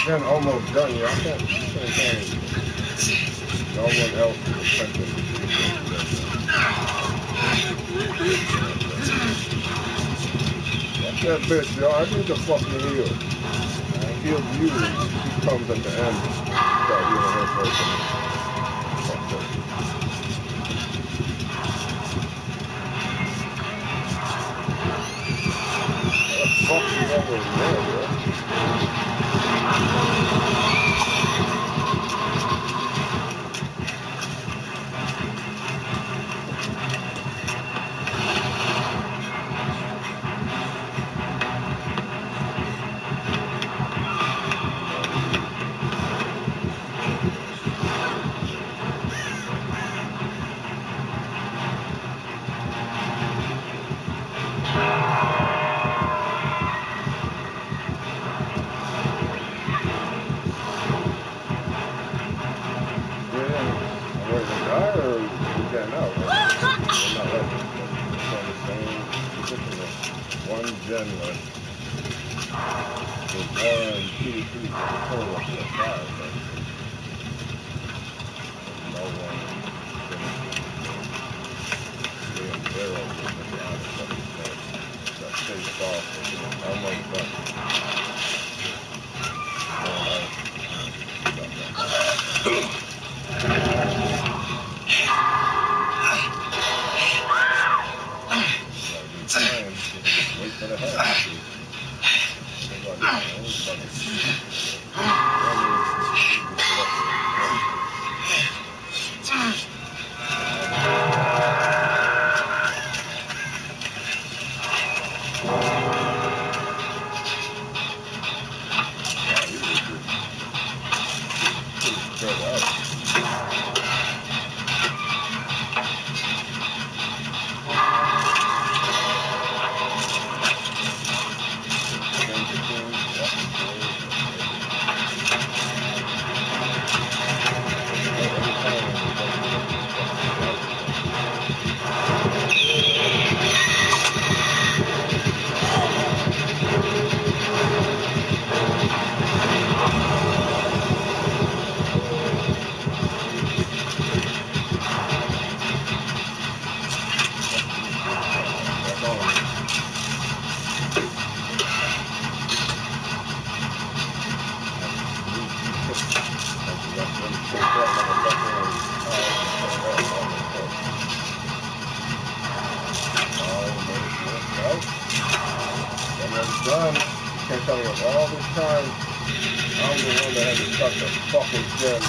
Gen almost done, yeah. I can't no one else is attempting to do that bitch, yo. I need to fucking heal. I healed you. He comes at the end. Start healing her first. Fuck that. Fuck you over there, yo. One gen left. With one PvP for the total of 5, but no one finished. Zero was the honest fucking thing. Got chased off and it was almost done. Wait for the help. Done. Can't tell you all this time. I'm the one that had to cut the fucking gem.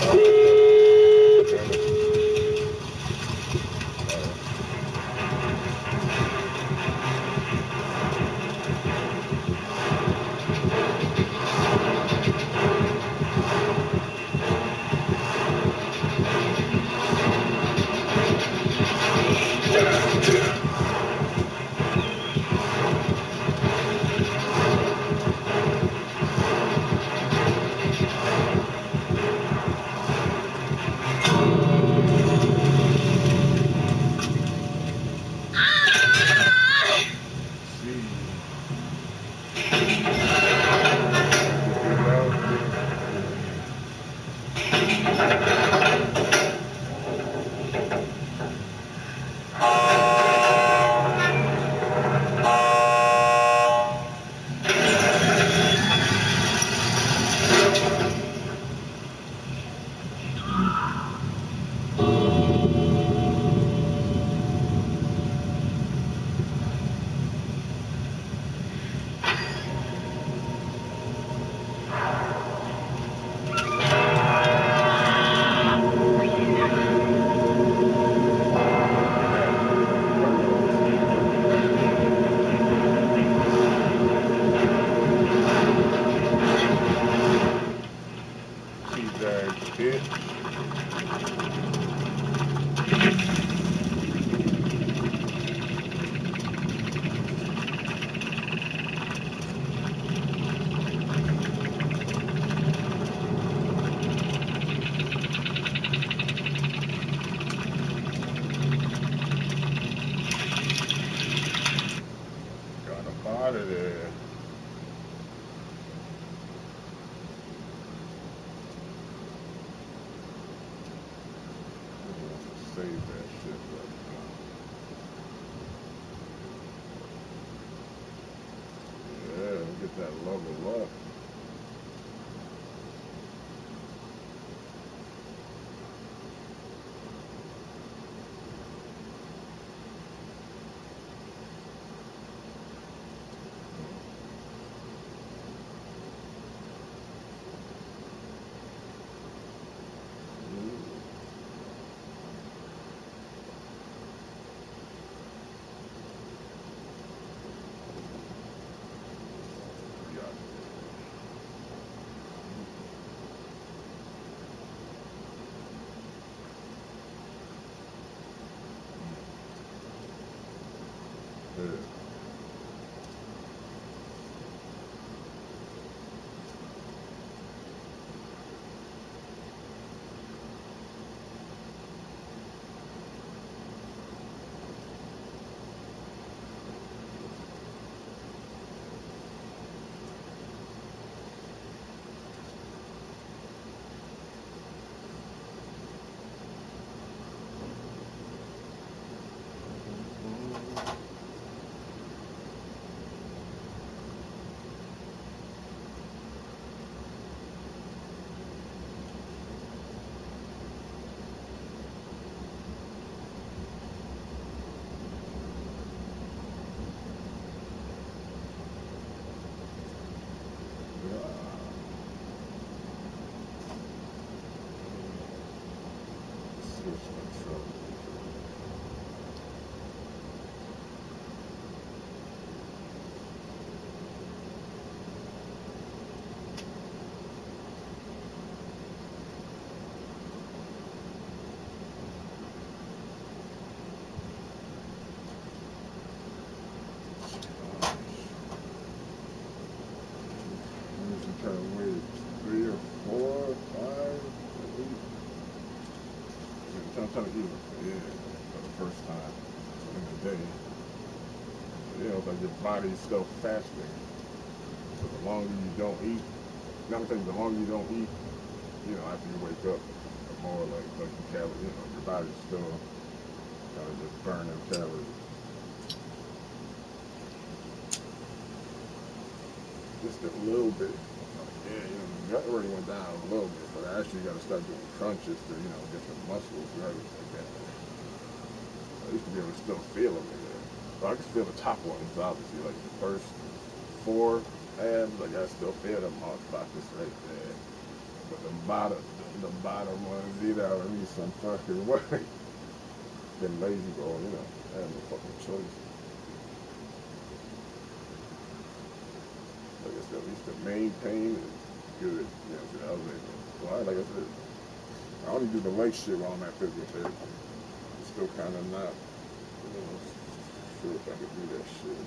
level up. I'm trying to eat it, for the first time in the day. You know, like your body's still fasting. So the longer you don't eat, the longer you don't eat, you know, after you wake up, the more like the calories, you know, your body's still kind of just burning calories. Just a little bit. Yeah, you know, the gut already went down a little bit, but actually you got to start doing crunches to, you know, get your muscles ready like that. I used to be able to still feel them in there. But I can feel the top ones, obviously, like the first 4 abs, like I still feel them motherfuckers right there. But the bottom ones, you know, I need some fucking work. Been lazy, bro, you know, I have no fucking choice. Like I said, at least the main pain is good, you know, so the other thing. Well, like I said, I only do the leg shit while I'm at physical therapy. I'm still kind of not, you know, sure if I could do that shit.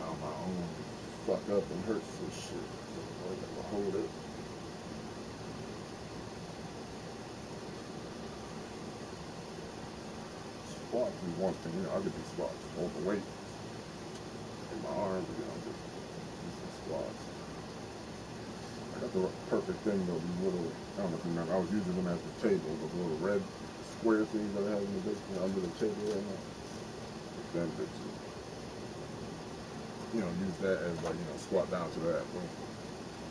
How my own fuck up and hurts and shit. So I gotta hold it. Squats is one thing, you know, I could do squats, hold the weight in my arms, you know, just do some squats. I got the perfect thing though, these little, I don't know if you remember, I was using them as the table, those little red square things that I have in the basement, under the table right now. Then bitches. You know, use that as like, you know, squat down to that, boom.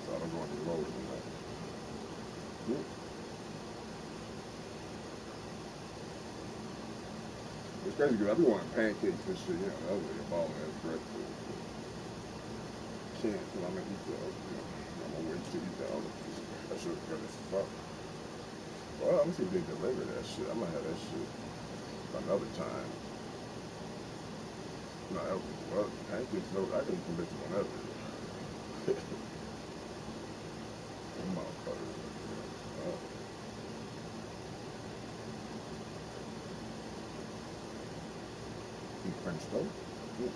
So I don't go any lower than that. Yeah. It's crazy because I be wanting pancakes and shit, you know, that was like a balling ass breakfast. Can't, because I'm gonna eat the other, you know, I'm gonna wait to eat the other food. That shit was good as fuck. Well, let me see if they deliver that shit. I might have that shit another time. No, that was, well, pancakes, no, I can eat them bitches whenever. Them motherfuckers. Eat French toast? Yeah.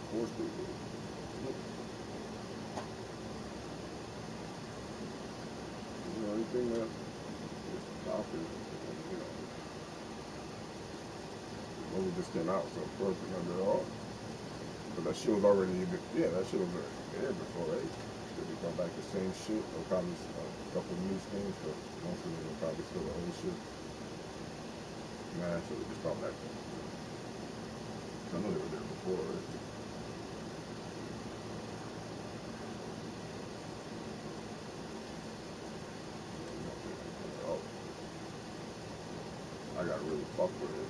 Of course they do. You know, anything that is doctors, you know, movie just came out, so of course we're gonna do it all. But that shit was already, that shit was there before, right? They just go back to the same shit, or probably a couple new things, but most of them are probably still the old shit. Nah, so we just brought back. I know they were there before, right? Oh, I gotta really fuck with it.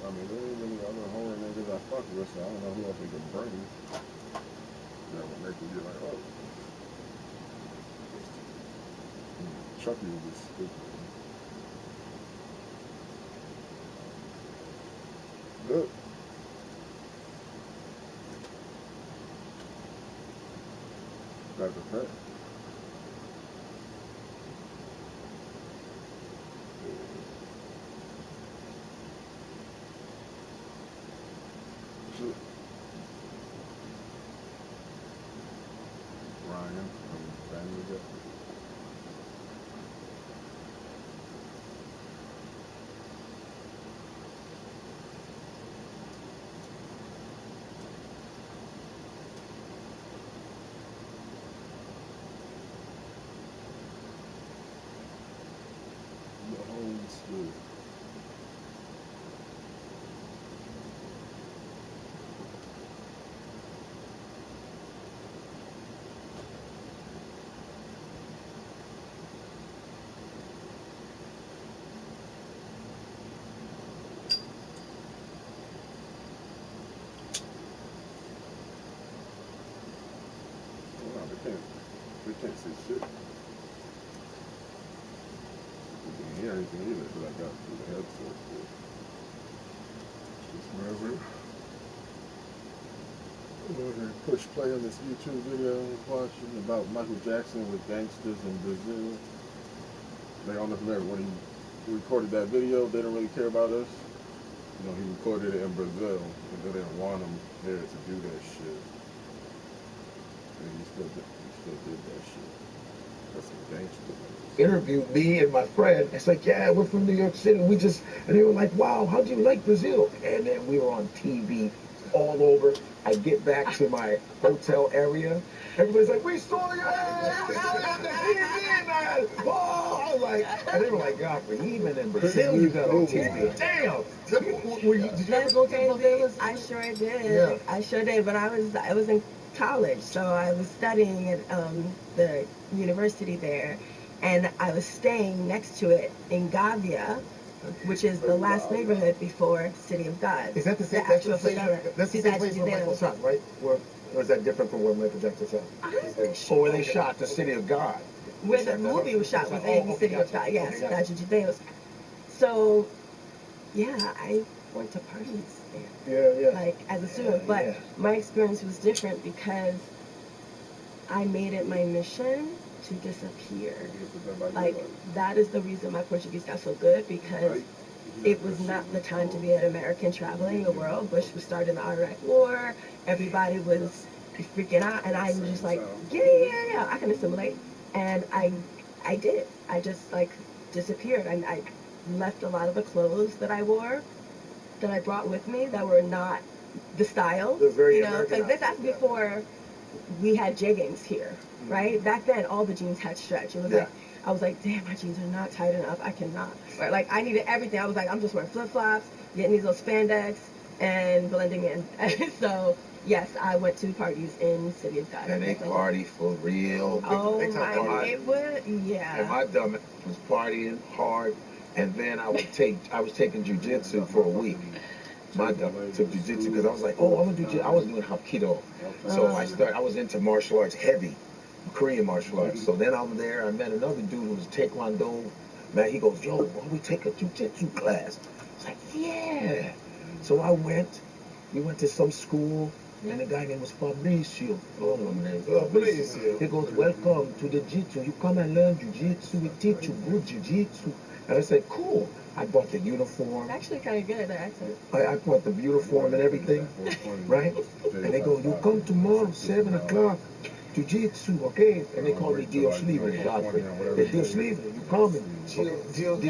I mean, there ain't really other horror niggas I fuck with, so I don't know who else we could bring. That would make me be like, oh. Chucky would be stupid. Good. That's a pet. Shit. Ryan from Family Guy. The Holy Spirit. Well, they can't see shit. They can't hear anything either, because I got through the headset. Just wherever. Go ahead and push play on this YouTube video I was watching about Michael Jackson with gangsters in Brazil. They don't know when he recorded that video, they don't really care about us. You know, he recorded it in Brazil, and they didn't want him here to do that shit. And he still did that shit. That's some gangster. Interviewed me and my friend. It's like, yeah, we're from New York City. And they were like, wow, how do you like Brazil? And then we were on TV all over. I get back to my hotel area. Everybody's like, we saw you on the TV, man. Oh, I was like, and they were like, God, even in Brazil, you got on TV. Damn. Did you ever go to Brazil? I sure did. Yeah. I sure did. But I was in college, so I was studying at the university there, and I was staying next to it in Gavia, which is the last neighborhood before City of God. Is that the same? That's the same place where Michael shot, right? Or is that different from where Michael Jackson shot? Or where they shot the City of God. Where the movie was shot was in the City of God. Yes, Cidade de Deus. So, yeah, I went to parties there. Yeah. Like as a student, but my experience was different because I made it my mission to disappear. Like, that is the reason my Portuguese got so good, because it was not the time to be an American traveling the world. Bush was starting the Iraq War. Everybody was freaking out. And I was just like, yeah, I can assimilate. And I did. I just, like, disappeared. I left a lot of the clothes that I wore, that I brought with me, that were not the style. You know, because that's before we had jeggings here, right? Back then, all the jeans had stretch. It was like, I was like, damn, my jeans are not tight enough. I cannot. Right? Like, I needed everything. I was like, I'm just wearing flip-flops, getting these little spandex, and blending in. So, yes, I went to parties in City of God. And they party for real. Oh, my, it was, yeah. And my dumb was partying hard. And then I was taking jujitsu for a week. My dumb took jujitsu because I was like, oh, I'm gonna do jiu-jitsu. I was doing Hapkido. So I was into martial arts heavy, Korean martial arts. So then I'm there. I met another dude who was Taekwondo. Man, he goes, yo, why don't we take a jiu-jitsu class? I was like, yeah. So we went to some school. And the guy name was Fabricio. Oh, man. Fabricio. He goes, welcome to the Jiu-Jitsu. You come and learn Jiu-Jitsu. We teach you good Jiu-Jitsu. And I said, cool. I bought the uniform. It's actually kind of good, the accent. I bought the uniform and everything, right? And they go, you come tomorrow, 7 o'clock. Jiu-Jitsu, okay? And they call me Dios Libre, Godfrey. Hey, Dios Libre, you coming? Dios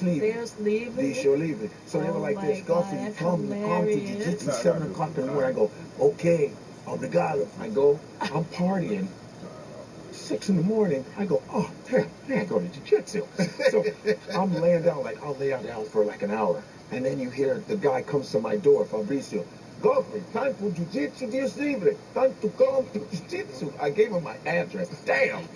Libre. Dios Libre. So they were like this, Godfrey, you come to Jiu-Jitsu, 7 o'clock in the morning. I go, okay, obrigado. I go, I'm partying. 6 in the morning, I go, oh, damn, I go to Jiu-Jitsu. So I'm laying down, like, I'll lay down for like an hour. And then you hear the guy comes to my door, Fabricio. Godfrey, time for Jiu-Jitsu, Dios Libre. Time to come to Jiu-Jitsu. I gave him my address. Damn.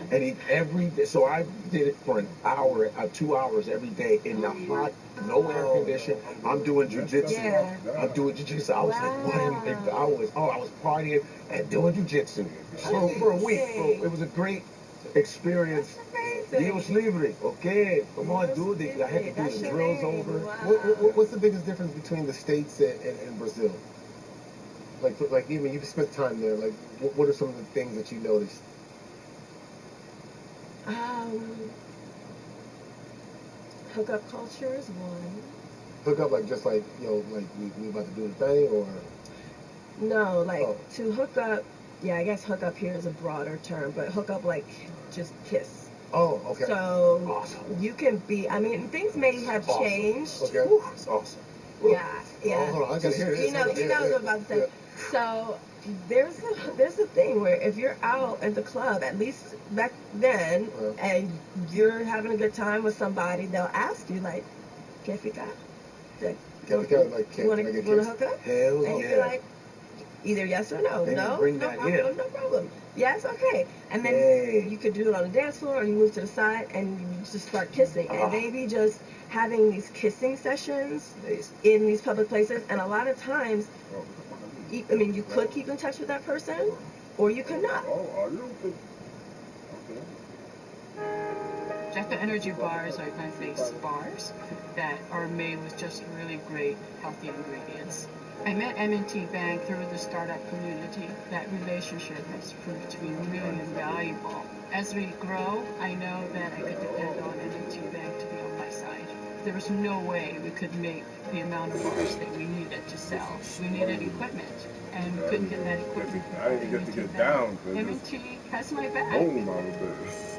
And he, every day, so I did it for an hour, 2 hours every day in the hot, no air condition. I'm doing Jiu-Jitsu. Yeah. I'm doing Jiu-Jitsu. I was like, what do you think? I was partying and doing Jiu-Jitsu for a week. Bro. It was a great experience. Dios Libre. Okay, come on, dude. I had to do the drills over. What's the biggest difference between the States and Brazil? Like even you've spent time there. Like, what are some of the things that you noticed? Hookup culture is one. Hookup, like just like, you know, like we about to do the thing, or? No, like to hook up. Yeah, I guess hook up here is a broader term, but hook up like just kiss. Oh, okay. So awesome. You can be. I mean, things may have changed. Okay. It's awesome. Yeah, yeah. Oh, hold on, I gotta hear this. You know what I'm about to say. Yeah. So there's a thing where if you're out at the club, at least back then, and you're having a good time with somebody, they'll ask you like, "Que fica?" Like, you want to hook up? Hell and you're like, either yes or no. No problem. Yes, okay. And then you could do it on the dance floor, or you move to the side and you just start kissing, and maybe just having these kissing sessions in these public places. And a lot of times, I mean, you could keep in touch with that person, or you could not. Jaffa Energy bars are plant-based bars that are made with just really great, healthy ingredients. I met M&T Bank through the startup community. That relationship has proved to be really invaluable. As we grow, I know that I could depend on M&T Bank to be on my side. There was no way we could make the amount of bars that we needed to sell. We needed equipment, and we couldn't get that equipment. I didn't get to get down. M&T has my back. Boom, out of this.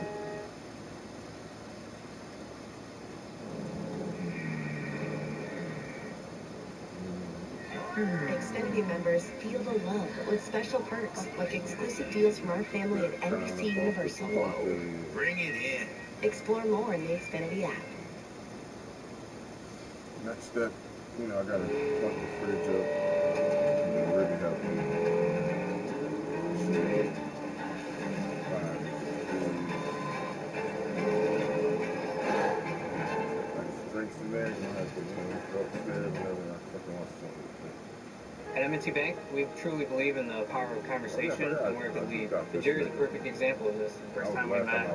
Xfinity members feel the love with special perks like exclusive deals from our family at NBC Universal. Bring it in. Explore more in the Xfinity app. Next step, you know, I gotta plug the fridge up and then really have drinks in there, you know, I have to go upstairs and everything. I fucking want something. At M&T Bank, we truly believe in the power of conversation and where it can lead. And Jerry's a perfect example of this. First time we met.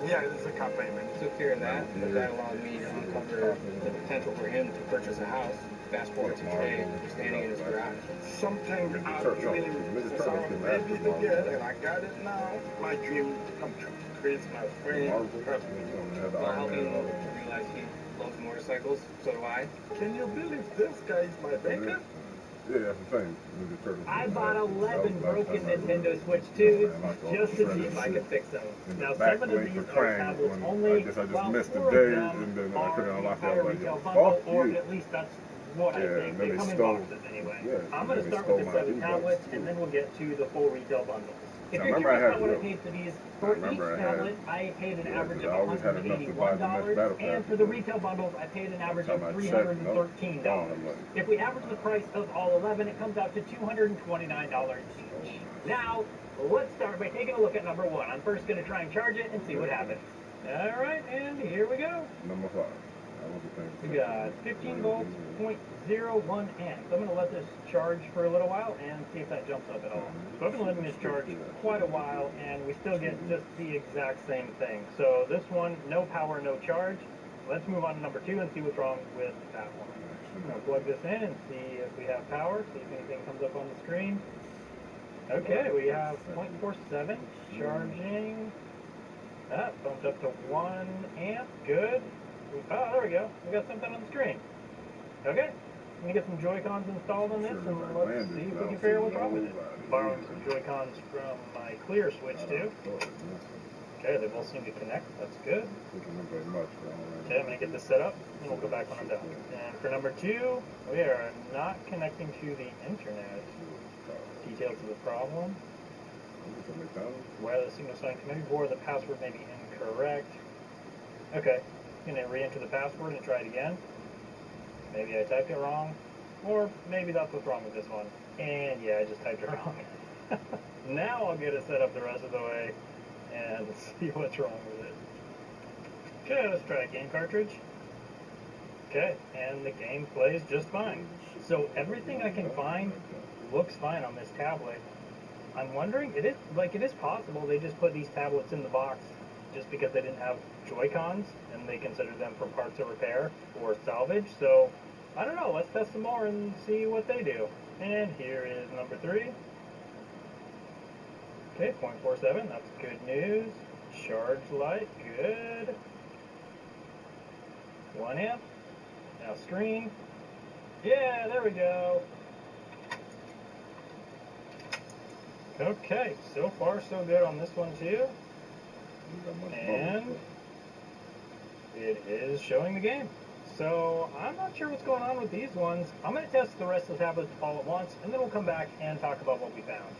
Yeah, it's a car payment. Took care of that, but that allowed me to uncover the potential for him to purchase a house. Fast forward to today, we're standing in his garage. Sometimes I dream since I was a baby together, and I got it now. My dream come true. Chris, my friend, While helping him realize he loves motorcycles, so do I. Can you believe this guy is my banker? Yeah, that's the thing. I bought 11 broken Nintendo Switch 2s just to see if I could fix them. Now, some of these are tablets only, while 4 of them are the entire retail bundle, or at least that's what I think. They come in boxes anyway. I'm going to start with the 7 tablets, and then we'll get to the full retail bundle. If you're curious about what I paid for these, for each tablet, I paid an average of $181, and for the retail bundles, I paid an average of $313. If we average the price of all 11, it comes out to $229 each. Now, let's start by taking a look at number 1. I'm first going to try and charge it and see what happens. All right, and here we go. Number 5. We got 15 volts, 0.01 amps. I'm going to let this charge for a little while and see if that jumps up at all. So I've been letting this charge quite a while, and we still get just the exact same thing. So this one, no power, no charge. let's move on to number 2 and see what's wrong with that one. I'm going to plug this in and see if we have power, see if anything comes up on the screen. Okay, we have 0.47 charging. That bumped up to 1 amp. Good. Oh, there we go. We got something on the screen. Okay. I'm going to get some Joy-Cons installed on this, and let's see if we can figure out what's wrong with it. Borrowing some Joy-Cons from my clear Switch, too. Okay, they both seem to connect. That's good. Okay, I'm going to get this set up, and we'll go back when I'm done. And for number 2, we are not connecting to the internet. Details of the problem. Wireless signal sign maybe before the password may be incorrect. Okay, I'm going to re-enter the password and try it again. Maybe I typed it wrong, or maybe that's what's wrong with this one. And yeah, I just typed it wrong. Now I'll get it set up the rest of the way and see what's wrong with it. Okay, let's try a game cartridge. Okay, and the game plays just fine. So everything I can find looks fine on this tablet. I'm wondering, it is possible they just put these tablets in the box just because they didn't have Joy-Cons and they considered them for parts of repair or salvage. So I don't know, let's test some more and see what they do. And here is number 3. Okay, 0.47, that's good news. Charge light, good. 1 amp. Now screen. Yeah, there we go. Okay, so far so good on this one too. And it is showing the game. So I'm not sure what's going on with these ones. I'm going to test the rest of the tablets all at once, and then we'll come back and talk about what we found.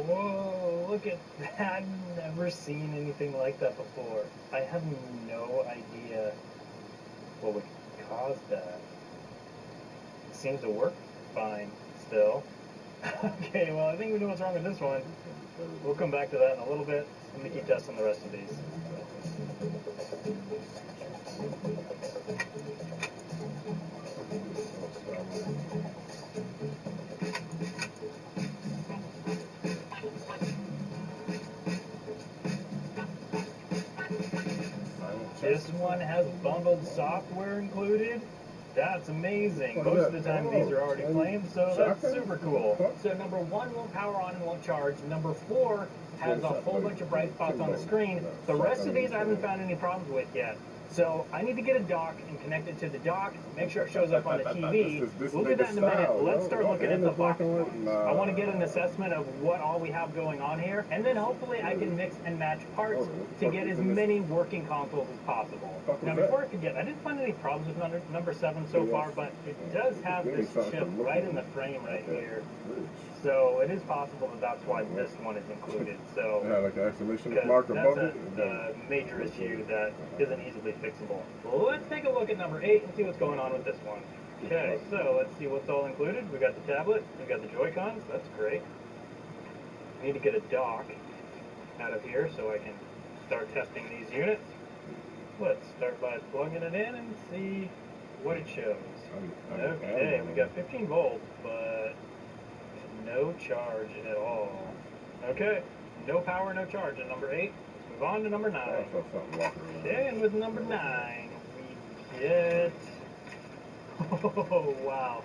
Whoa, look at that. I've never seen anything like that before. I have no idea what would cause that. It seems to work fine still. Okay, well, I think we know what's wrong with this one. We'll come back to that in a little bit. I'm going to keep testing the rest of these. This one has bundled software included. That's amazing. Most of the time these are already claimed, so that's super cool. So number 1 won't power on and won't charge. Number 4 has a whole bunch of bright spots on the screen. The rest of these I haven't found any problems with yet. So I need to get a dock and connect it to the dock, make sure it shows up on the TV. We'll do that in a minute. Let's start looking at the box ones. I want to get an assessment of what all we have going on here, and then hopefully I can mix and match parts to get as many working consoles as possible. Now before I forget, I didn't find any problems with number 7 so far, but it does have this chip right in the frame right here. So it is possible that that's why this one is included. So yeah, like an exclamation mark above it. That's a major issue that isn't easily fixable. Let's take a look at number 8 and see what's going on with this one. Okay, so let's see what's all included. We've got the tablet, we've got the Joy-Cons, that's great. We need to get a dock out of here so I can start testing these units. Let's start by plugging it in and see what it shows. Okay, we got 15 volts, but no charge at all. Okay, no power, no charge at number 8. Let's move on to number 9. Okay, and with number 9, we get... Oh, wow.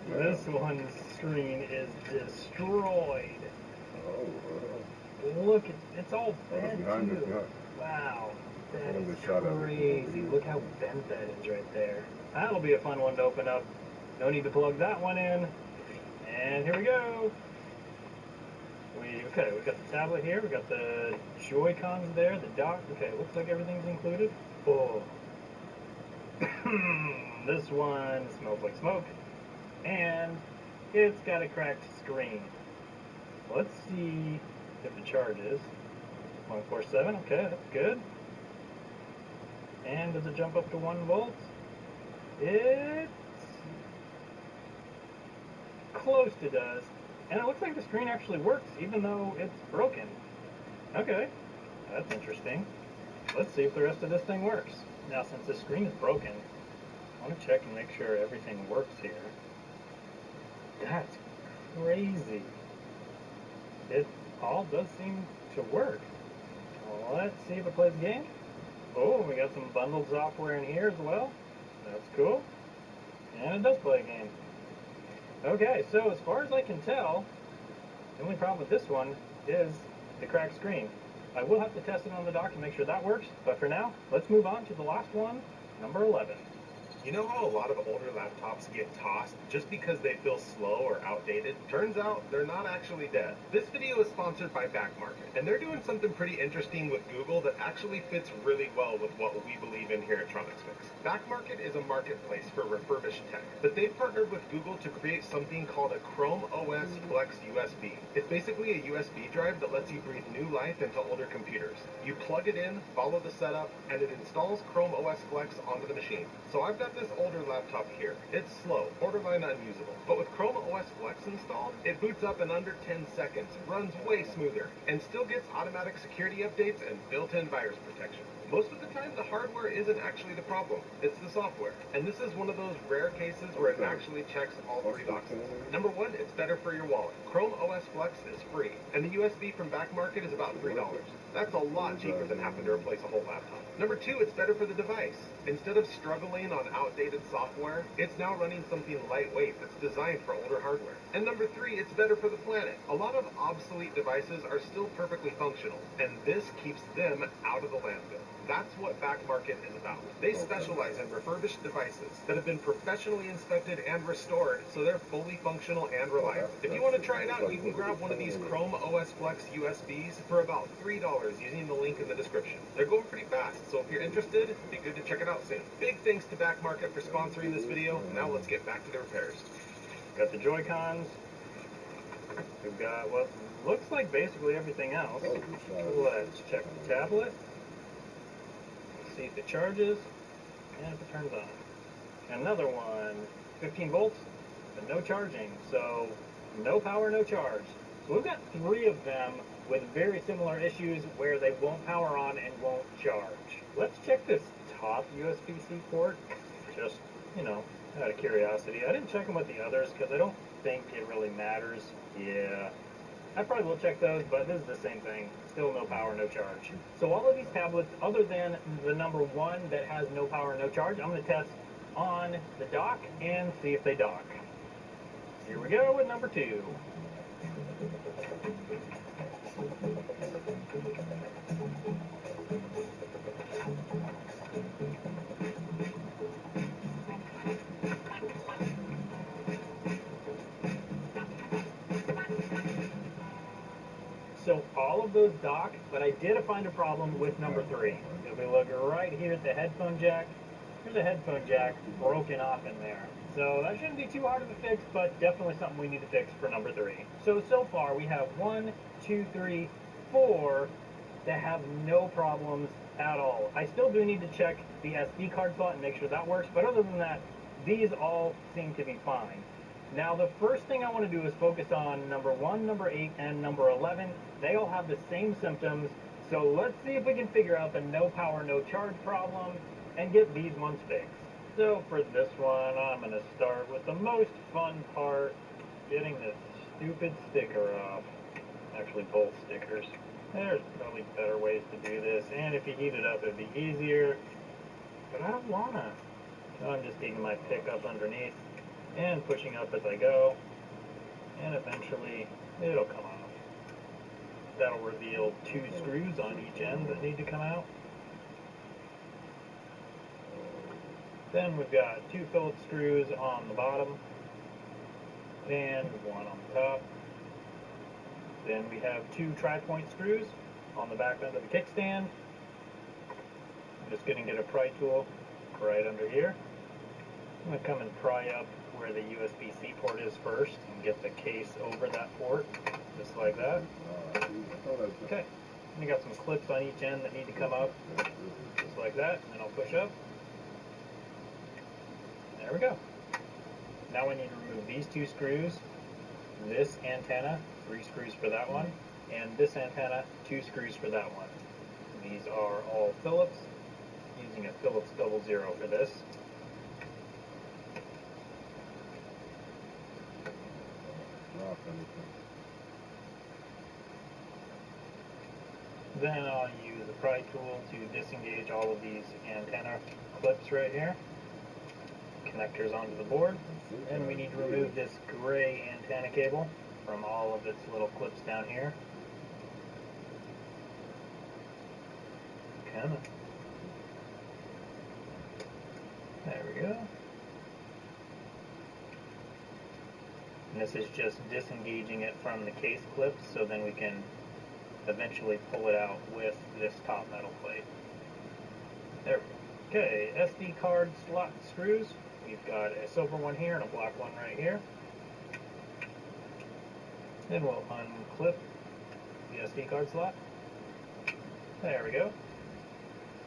This one's screen is destroyed. Look, it's all bent too. Wow, that is crazy. Look how bent that is right there. That'll be a fun one to open up. No need to plug that one in. And here we go. Okay, we've got the tablet here. We've got the Joy-Cons there, the dock. Okay, looks like everything's included. Oh. This one smells like smoke. And it's got a cracked screen. Let's see if the charge is 147. Okay, that's good. And does it jump up to 1 volt? It's close to does. And it looks like the screen actually works, even though it's broken. Okay, that's interesting. Let's see if the rest of this thing works. Now, since the screen is broken, I want to check and make sure everything works here. That's crazy. It all does seem to work. Let's see if it plays the game. Oh, we got some bundled software in here as well. That's cool. And it does play a game. Okay, so as far as I can tell, the only problem with this one is the cracked screen. I will have to test it on the dock to make sure that works, but for now, let's move on to the last one, number 11. You know how a lot of older laptops get tossed just because they feel slow or outdated? Turns out they're not actually dead. This video is sponsored by Backmarket, and they're doing something pretty interesting with Google that actually fits really well with what we believe in here at Tronics Fix. Backmarket is a marketplace for refurbished tech, but they've partnered with Google to create something called a Chrome OS Flex USB. It's basically a USB drive that lets you breathe new life into older computers. You plug it in, follow the setup, and it installs Chrome OS Flex onto the machine. So I've got this older laptop here. It's slow, borderline unusable. But with Chrome OS Flex installed, it boots up in under 10 seconds, runs way smoother, and still gets automatic security updates and built-in virus protection. Most of the time, the hardware isn't actually the problem. It's the software. And this is one of those rare cases where it actually checks all three boxes. Number one, it's better for your wallet. Chrome OS Flex is free, and the USB from Backmarket is about $3. That's a lot cheaper than having to replace a whole laptop. Number two, it's better for the device. Instead of struggling on outdated software, it's now running something lightweight that's designed for older hardware. And number three, it's better for the planet. A lot of obsolete devices are still perfectly functional, and this keeps them out of the landfill. That's what Backmarket is about. They specialize in refurbished devices that have been professionally inspected and restored so they're fully functional and reliable. If you want to try it out, you can grab one of these Chrome OS Flex USBs for about $3 using the link in the description. They're going pretty fast, so if you're interested, it'd be good to check it out soon. Big thanks to Backmarket for sponsoring this video. Now let's get back to the repairs. Got the Joy-Cons. We've got what looks like basically everything else. Let's check the tablet. See if it charges, and if it turns on. Another one, 15 volts, but no charging, so no power, no charge. So we've got three of them with very similar issues where they won't power on and won't charge. Let's check this top USB-C port, just, out of curiosity. I didn't check them with the others because I don't think it really matters. Yeah, I probably will check those, but this is the same thing. Still no power, no charge. So all of these tablets, other than the number one that has no power, no charge, I'm going to test on the dock and see if they dock. Here we go with number two. So all of those dock, but I did find a problem with number three. If we look right here at the headphone jack, there's a headphone jack broken off in there. So that shouldn't be too hard of a fix, but definitely something we need to fix for number three. So far we have 1, 2, 3, 4 that have no problems at all. I still do need to check the SD card slot and make sure that works, but other than that, these all seem to be fine. Now the first thing I want to do is focus on number 1, number 8, and number 11. They all have the same symptoms, so let's see if we can figure out the no power, no charge problem and get these ones fixed. So for this one, I'm going to start with the most fun part, getting this stupid sticker off. Actually, both stickers. There's probably better ways to do this, and if you heat it up, it'd be easier, but I don't want to. So I'm just taking my pick up underneath and pushing up as I go, and eventually it'll come off. That'll reveal 2 screws on each end that need to come out. Then we've got 2 Phillips screws on the bottom and 1 on the top. Then we have 2 tri-point screws on the back end of the kickstand. I'm just going to get a pry tool right under here. I'm going to come and pry up where the USB-C port is first and get the case over that port, just like that. Okay, and you got some clips on each end that need to come up, just like that, and then I'll push up. There we go. Now we need to remove these 2 screws, this antenna, 3 screws for that one, and this antenna, 2 screws for that one. These are all Phillips, using a Phillips 00 for this. Then I'll use a pry tool to disengage all of these antenna clips right here. Connectors onto the board. And we need to remove this gray antenna cable from all of its little clips down here. Come on. There we go. And this is just disengaging it from the case clips, so then we can eventually pull it out with this top metal plate. There we go. Okay, SD card slot screws. We've got a silver one here and a black one right here. Then we'll unclip the SD card slot. There we go.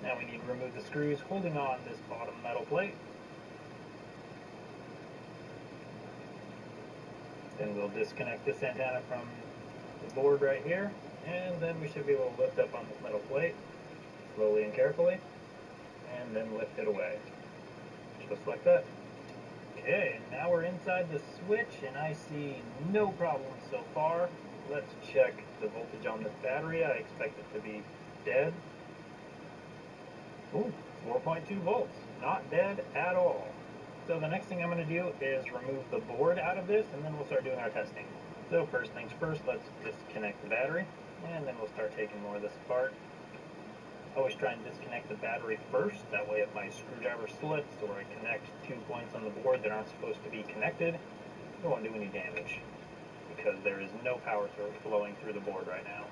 Now we need to remove the screws holding on this bottom metal plate. Then we'll disconnect this antenna from the board right here, and then we should be able to lift up on this metal plate slowly and carefully, and then lift it away. Just like that. Okay, and now we're inside the switch, and I see no problems so far. Let's check the voltage on this battery. I expect it to be dead. Ooh, 4.2 volts. Not dead at all. So the next thing I'm going to do is remove the board out of this, and then we'll start doing our testing. So first things first, let's disconnect the battery, and then we'll start taking more of this apart. Always try and disconnect the battery first, that way if my screwdriver slips or I connect 2 points on the board that aren't supposed to be connected, it won't do any damage, because there is no power flowing through the board right now.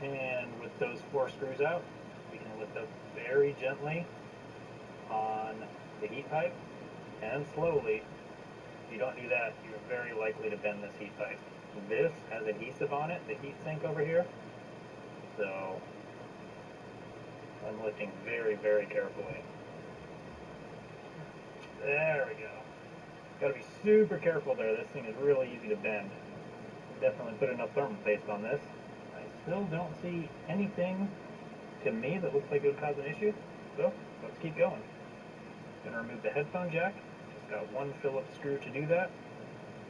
And with those 4 screws out, we can lift up very gently on the heat pipe, and slowly. If you don't do that, you're very likely to bend this heat pipe. This has adhesive on it, the heat sink over here, so I'm lifting very, very carefully. There we go. Gotta be super careful there. This thing is really easy to bend. Definitely put enough thermal paste on this. I still don't see anything to me that looks like it would cause an issue, so let's keep going. Gonna remove the headphone jack. Just got 1 Phillips screw to do that.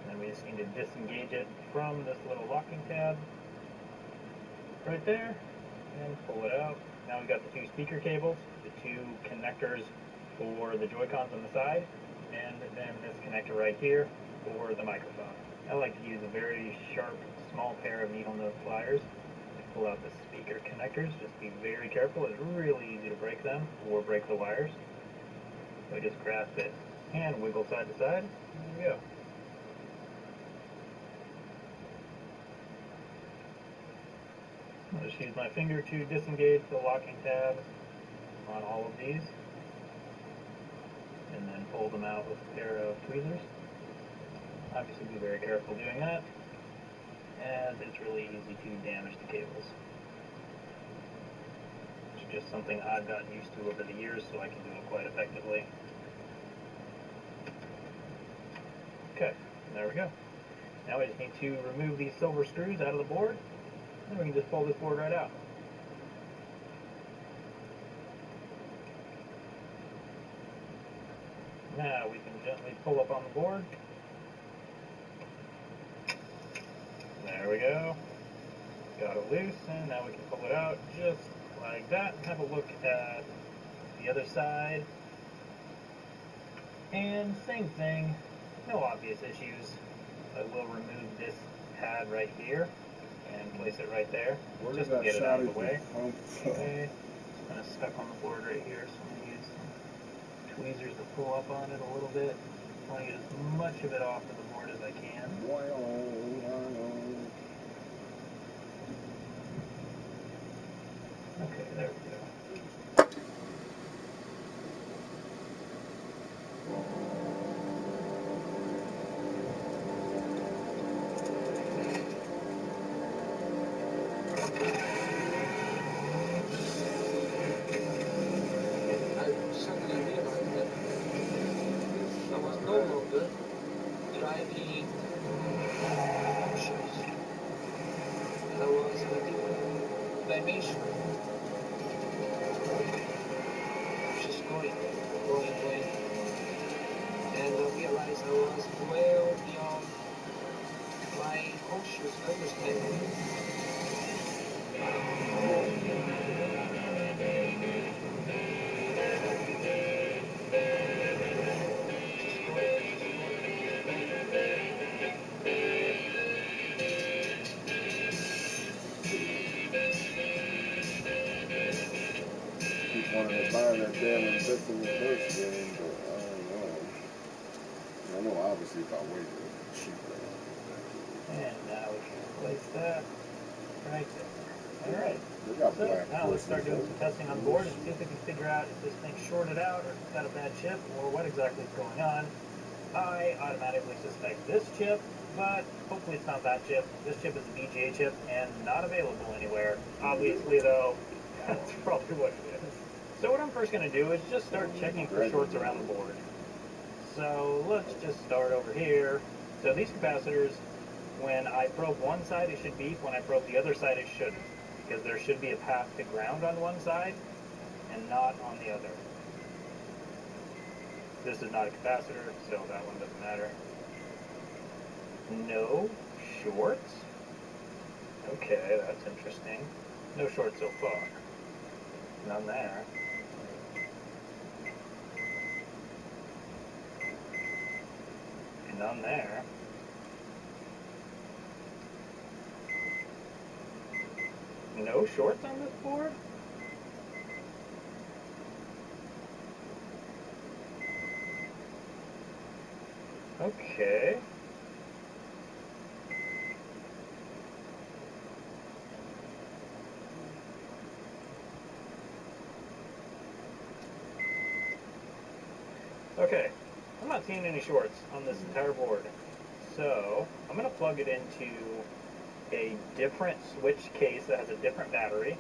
And then we just need to disengage it from this little locking tab right there and pull it out. Now we've got the 2 speaker cables, the 2 connectors for the Joy-Cons on the side, and then this connector right here for the microphone. I like to use a very sharp, small pair of needle nose pliers to pull out the speaker connectors. Just be very careful. It's really easy to break them or break the wires. So just grasp it and wiggle side to side. There we go. I'll just use my finger to disengage the locking tab on all of these, and then pull them out with a pair of tweezers. Obviously be very careful doing that, as it's really easy to damage the cables. It's just something I've gotten used to over the years, so I can do it quite effectively. Okay, there we go. Now we just need to remove these silver screws out of the board, and we can just pull this board right out. Now we can gently pull up on the board. There we go. Got it loose, and now we can pull it out just like that. Have a look at the other side. And same thing, no obvious issues. I will remove this pad right here and place it right there, just to get it out of the way. Okay, it's kind of stuck on the board right here, so I'm going to use some tweezers to pull up on it a little bit. I want to get as much of it off of the board as I can. Okay, there we go. I suddenly realized that I was no longer driving emotions. I was in a different dimension. Just going. And I realized I was well beyond my conscious understanding. wanted to buy that damn Invincible Burst game, but I don't know. I know obviously if I wait, it'll be cheaper. And now we can place that right there. Alright. They got So black now let's start doing forces, some testing on the board and see if we can figure out if this thing's shorted out or if it's got a bad chip or what exactly is going on. I automatically suspect this chip, but hopefully it's not that chip. This chip is a VGA chip and not available anywhere. Obviously though, that's probably what it is. So what I'm first going to do is just start checking for shorts around the board. So let's just start over here. So these capacitors, when I probe one side it should beep, when I probe the other side it shouldn't. Because there should be a path to ground on one side and not on the other. This is not a capacitor, so that one doesn't matter. No shorts? Okay, that's interesting. No shorts so far. None there. None there. No shorts on this board? Okay. Okay, I'm not seeing any shorts on this entire board. So, I'm going to plug it into a different switch case that has a different battery,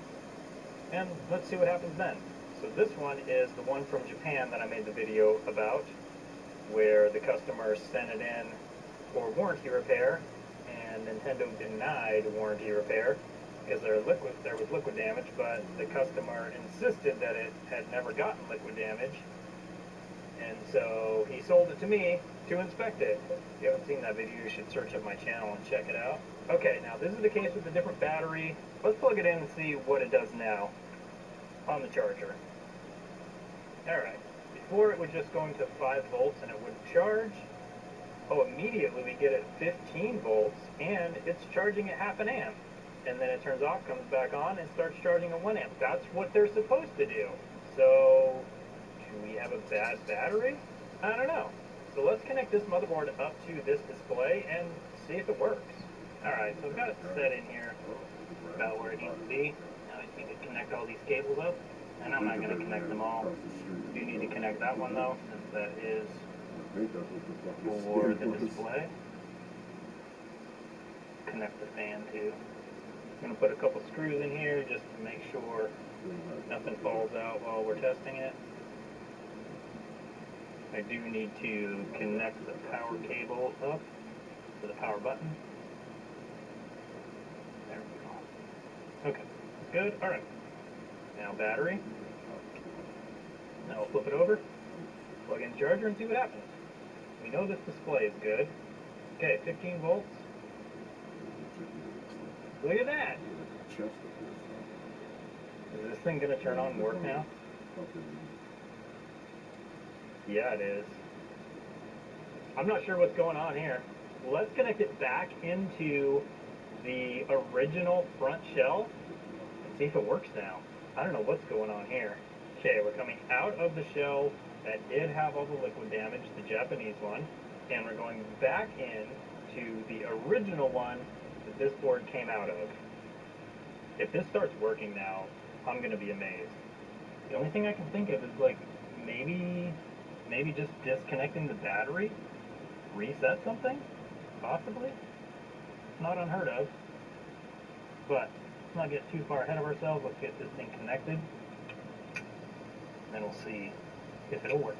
and let's see what happens then. So this one is the one from Japan that I made the video about, where the customer sent it in for warranty repair, and Nintendo denied warranty repair because there was liquid damage, but the customer insisted that it had never gotten liquid damage, and so he sold it to me to inspect it. If you haven't seen that video, you should search up my channel and check it out. Okay, now this is the case with the different battery. Let's plug it in and see what it does now on the charger. Alright, before it was just going to 5 volts and it wouldn't charge. Oh, immediately we get it 15 volts and it's charging at half an amp. And then it turns off, comes back on, and starts charging at 1 amp. That's what they're supposed to do. So, do we have a bad battery? I don't know. So let's connect this motherboard up to this display and see if it works. Alright, so I've got it set in here about where it needs to be. Now I just need to connect all these cables up. And I'm not going to connect them all. I do need to connect that one though, since that is for the display. Connect the fan too. I'm going to put a couple screws in here just to make sure nothing falls out while we're testing it. I do need to connect the power cable up to the power button. There we go. Okay, good. Alright. Now battery. Now we'll flip it over, plug in the charger and see what happens. We know this display is good. Okay, 15 volts. Look at that! Is this thing going to turn on and work now? Yeah, it is. I'm not sure what's going on here. Let's connect it back into the original front shell and see if it works now. I don't know what's going on here. Okay, we're coming out of the shell that did have all the liquid damage, the Japanese one, and we're going back in to the original one that this board came out of. If this starts working now, I'm going to be amazed. The only thing I can think of is like maybe just disconnecting the battery, reset something, possibly. Not unheard of, but let's not get too far ahead of ourselves. Let's get this thing connected, and then we'll see if it'll work.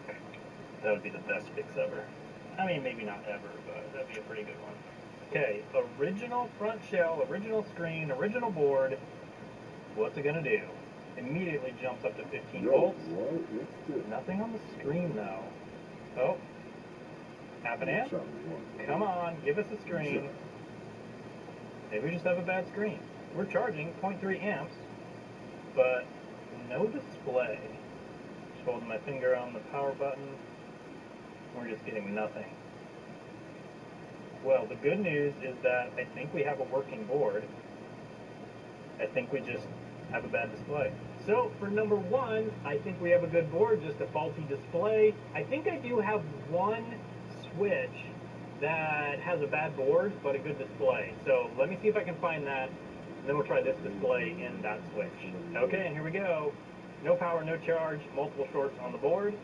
That would be the best fix ever. I mean, maybe not ever, but that'd be a pretty good one. Okay, original front shell, original screen, original board. What's it gonna do? Immediately jumps up to 15 volts. Nothing on the screen though. Oh, half an amp? Come on, give us a screen. Maybe we just have a bad screen. We're charging 0.3 amps, but no display. Just holding my finger on the power button. We're just getting nothing. Well, the good news is that I think we have a working board. I think we just have a bad display. So for number 1, I think we have a good board, just a faulty display. I think I do have one switch that has a bad board, but a good display. So let me see if I can find that, and then we'll try this display in that switch. Okay, and here we go. No power, no charge, multiple shorts on the board.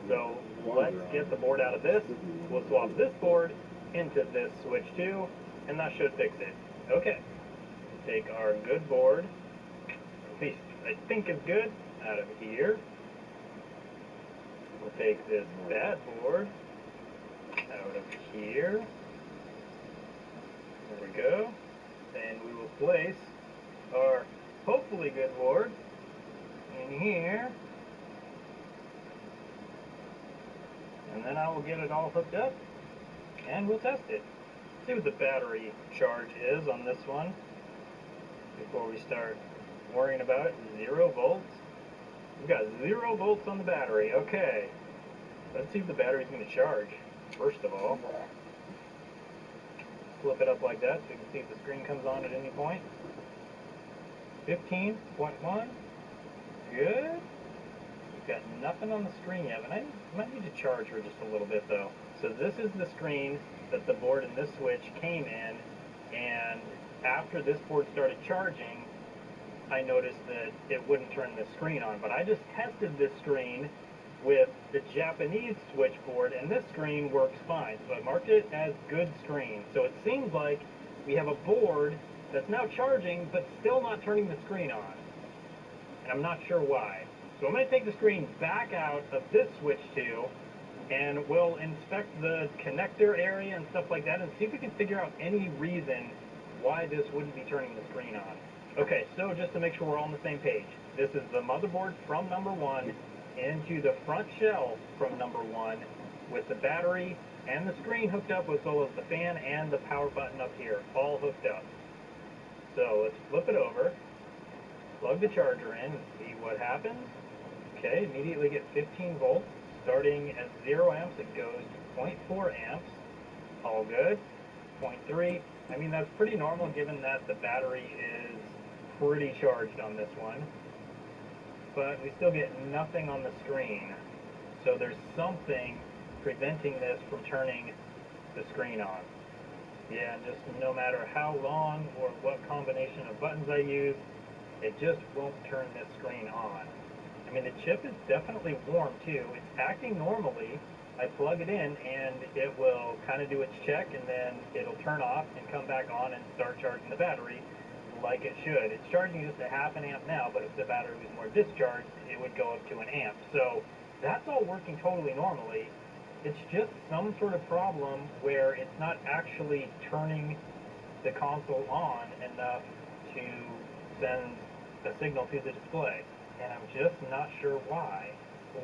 So let's get the board out of this. We'll swap this board into this switch 2, and that should fix it. Okay, take our good board, at least I think it's good, out of here. We'll take this bad board out of here. There we go. And we will place our hopefully good board in here. And then I will get it all hooked up and we'll test it. See what the battery charge is on this one before we start worrying about it. 0 volts. We've got 0 volts on the battery. Okay. Let's see if the battery's going to charge, first of all. Flip it up like that so you can see if the screen comes on at any point. 15.1. Good. We've got nothing on the screen yet, but I might need to charge her just a little bit though. So this is the screen that the board and this switch came in, and after this board started charging, I noticed that it wouldn't turn the screen on. But I just tested this screen with the Japanese switchboard, and this screen works fine. So I marked it as good screen. So it seems like we have a board that's now charging, but still not turning the screen on. And I'm not sure why. So I'm going to take the screen back out of this switch 2, and we'll inspect the connector area and stuff like that, and see if we can figure out any reason why this wouldn't be turning the screen on. Okay, so just to make sure we're all on the same page, this is the motherboard from number 1 into the front shell from number 1 with the battery and the screen hooked up, as well as the fan and the power button up here, all hooked up. So let's flip it over, plug the charger in, and see what happens. Okay, immediately get 15 volts. Starting at 0 amps, it goes to 0.4 amps. All good. 0.3. I mean, that's pretty normal given that the battery is pretty charged on this one. But we still get nothing on the screen. So there's something preventing this from turning the screen on. Yeah, and just no matter how long or what combination of buttons I use, it just won't turn this screen on. I mean, the chip is definitely warm too. It's acting normally. I plug it in and it will kind of do its check, and then it'll turn off and come back on and start charging the battery like it should. It's charging just a half an amp now, but if the battery was more discharged, it would go up to an amp. So that's all working totally normally. It's just some sort of problem where it's not actually turning the console on enough to send a signal to the display. And I'm just not sure why.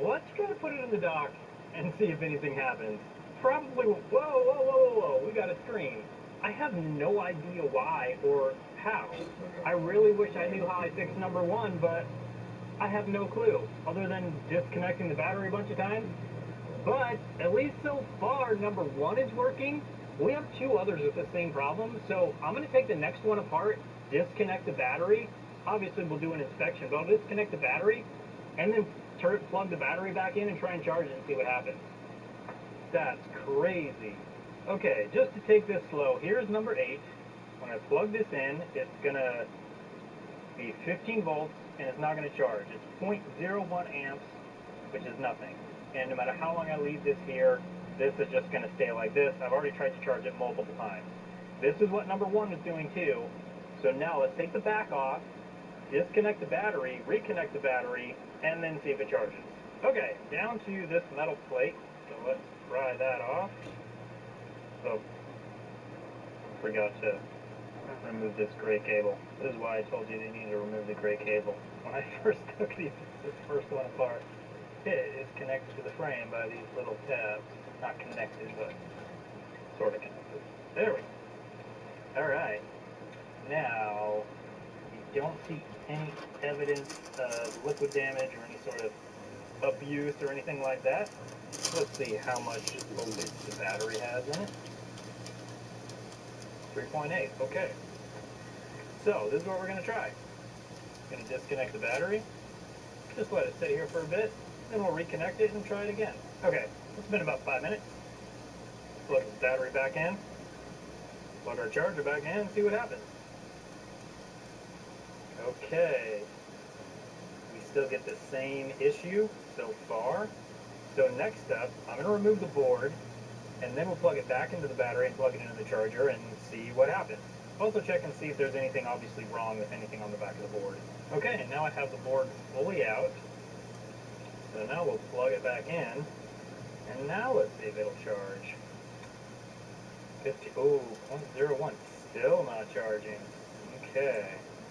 Let's try to put it in the dock and see if anything happens. Probably, whoa, we got a screen. I have no idea why or how. I really wish I knew how I fixed number 1, but I have no clue, other than disconnecting the battery a bunch of times. But at least so far, number 1 is working. We have 2 others with the same problem, so I'm going to take the next one apart, disconnect the battery. Obviously, we'll do an inspection, but I'll disconnect the battery, and then plug the battery back in and try and charge it and see what happens. That's crazy. Okay, just to take this slow, here's number 8. When I plug this in, it's going to be 15 volts, and it's not going to charge. It's 0.01 amps, which is nothing. And no matter how long I leave this here, this is just going to stay like this. I've already tried to charge it multiple times. This is what number 1 was doing too. So now let's take the back off, disconnect the battery, reconnect the battery, and then see if it charges. Okay, down to this metal plate. So let's pry that off. Oh, forgot to remove this gray cable. This is why I told you they need to remove the gray cable. When I first took this first one apart, it is connected to the frame by these little tabs. Not connected, but sort of connected. There we go. Alright. Now, you don't see any evidence of liquid damage or any sort of abuse or anything like that. Let's see how much voltage the battery has in it. 3.8, okay. So, this is what we're going to try. Going to disconnect the battery. Just let it sit here for a bit. Then we'll reconnect it and try it again. Okay, it's been about 5 minutes. Plug the battery back in. Plug our charger back in and see what happens. Okay. We still get the same issue so far. So next up, I'm going to remove the board, and then we'll plug it back into the battery and plug it into the charger and see what happens. Also check and see if there's anything obviously wrong with anything on the back of the board. Okay, and now I have the board fully out. So now we'll plug it back in, and now let's see if it'll charge. 0.01, still not charging. Okay,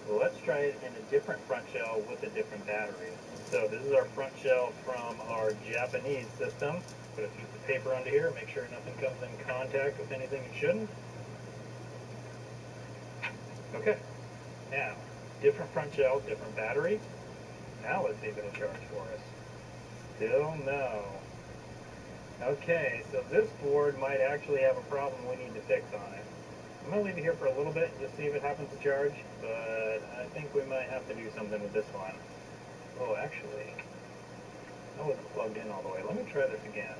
well, let's try it in a different front shell with a different battery. So this is our front shell from our Japanese system. Put a piece of paper under here, make sure nothing comes in contact with anything it shouldn't. Okay, now, different front shell, different battery. Now let's see if it'll charge for us. Still no. Okay, so this board might actually have a problem we need to fix on it. I'm going to leave it here for a little bit and just see if it happens to charge, but I think we might have to do something with this one. Oh, actually, that wasn't plugged in all the way. Let me try this again.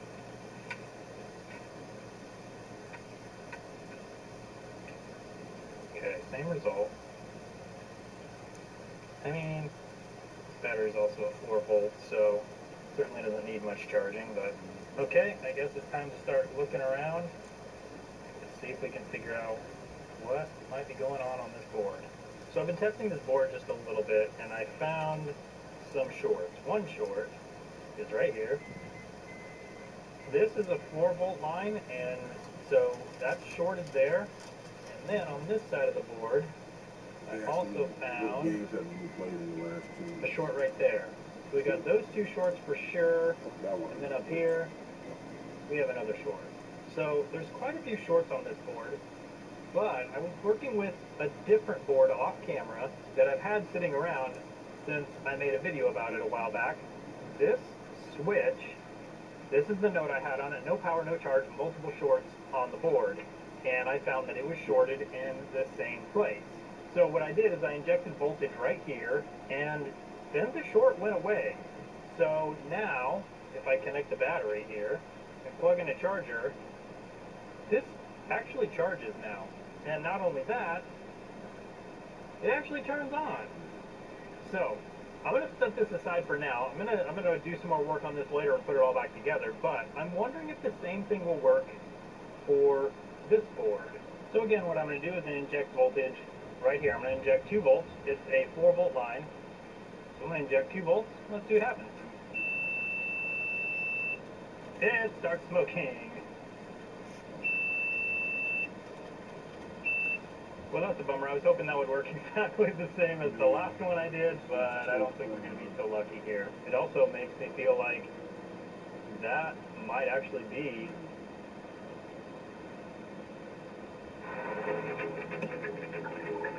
Okay, same result. I mean, this battery is also at 4 volts, so certainly doesn't need much charging, but okay, I guess it's time to start looking around to see if we can figure out what might be going on this board. So I've been testing this board just a little bit, and I found some shorts. One short is right here. This is a 4 volt line, and so that's shorted there. And then on this side of the board, I also found a short right there. So we got those two shorts for sure, and then up here, we have another short. So there's quite a few shorts on this board, but I was working with a different board off camera that I've had sitting around since I made a video about it a while back. This switch, this is the note I had on it, no power, no charge, multiple shorts on the board, and I found that it was shorted in the same place. So what I did is I injected voltage right here, and then the short went away. So now, if I connect the battery here and plug in a charger, this actually charges now. And not only that, it actually turns on. So I'm going to set this aside for now. I'm going to do some more work on this later and put it all back together, but I'm wondering if the same thing will work for this board. So again, what I'm going to do is inject voltage right here. I'm going to inject 2 volts. It's a 4 volt line. So I'm going to inject 2 volts. Let's see what happens. It starts smoking. Well, that's a bummer. I was hoping that would work exactly the same as the last one I did, but I don't think we're going to be so lucky here. It also makes me feel like that might actually be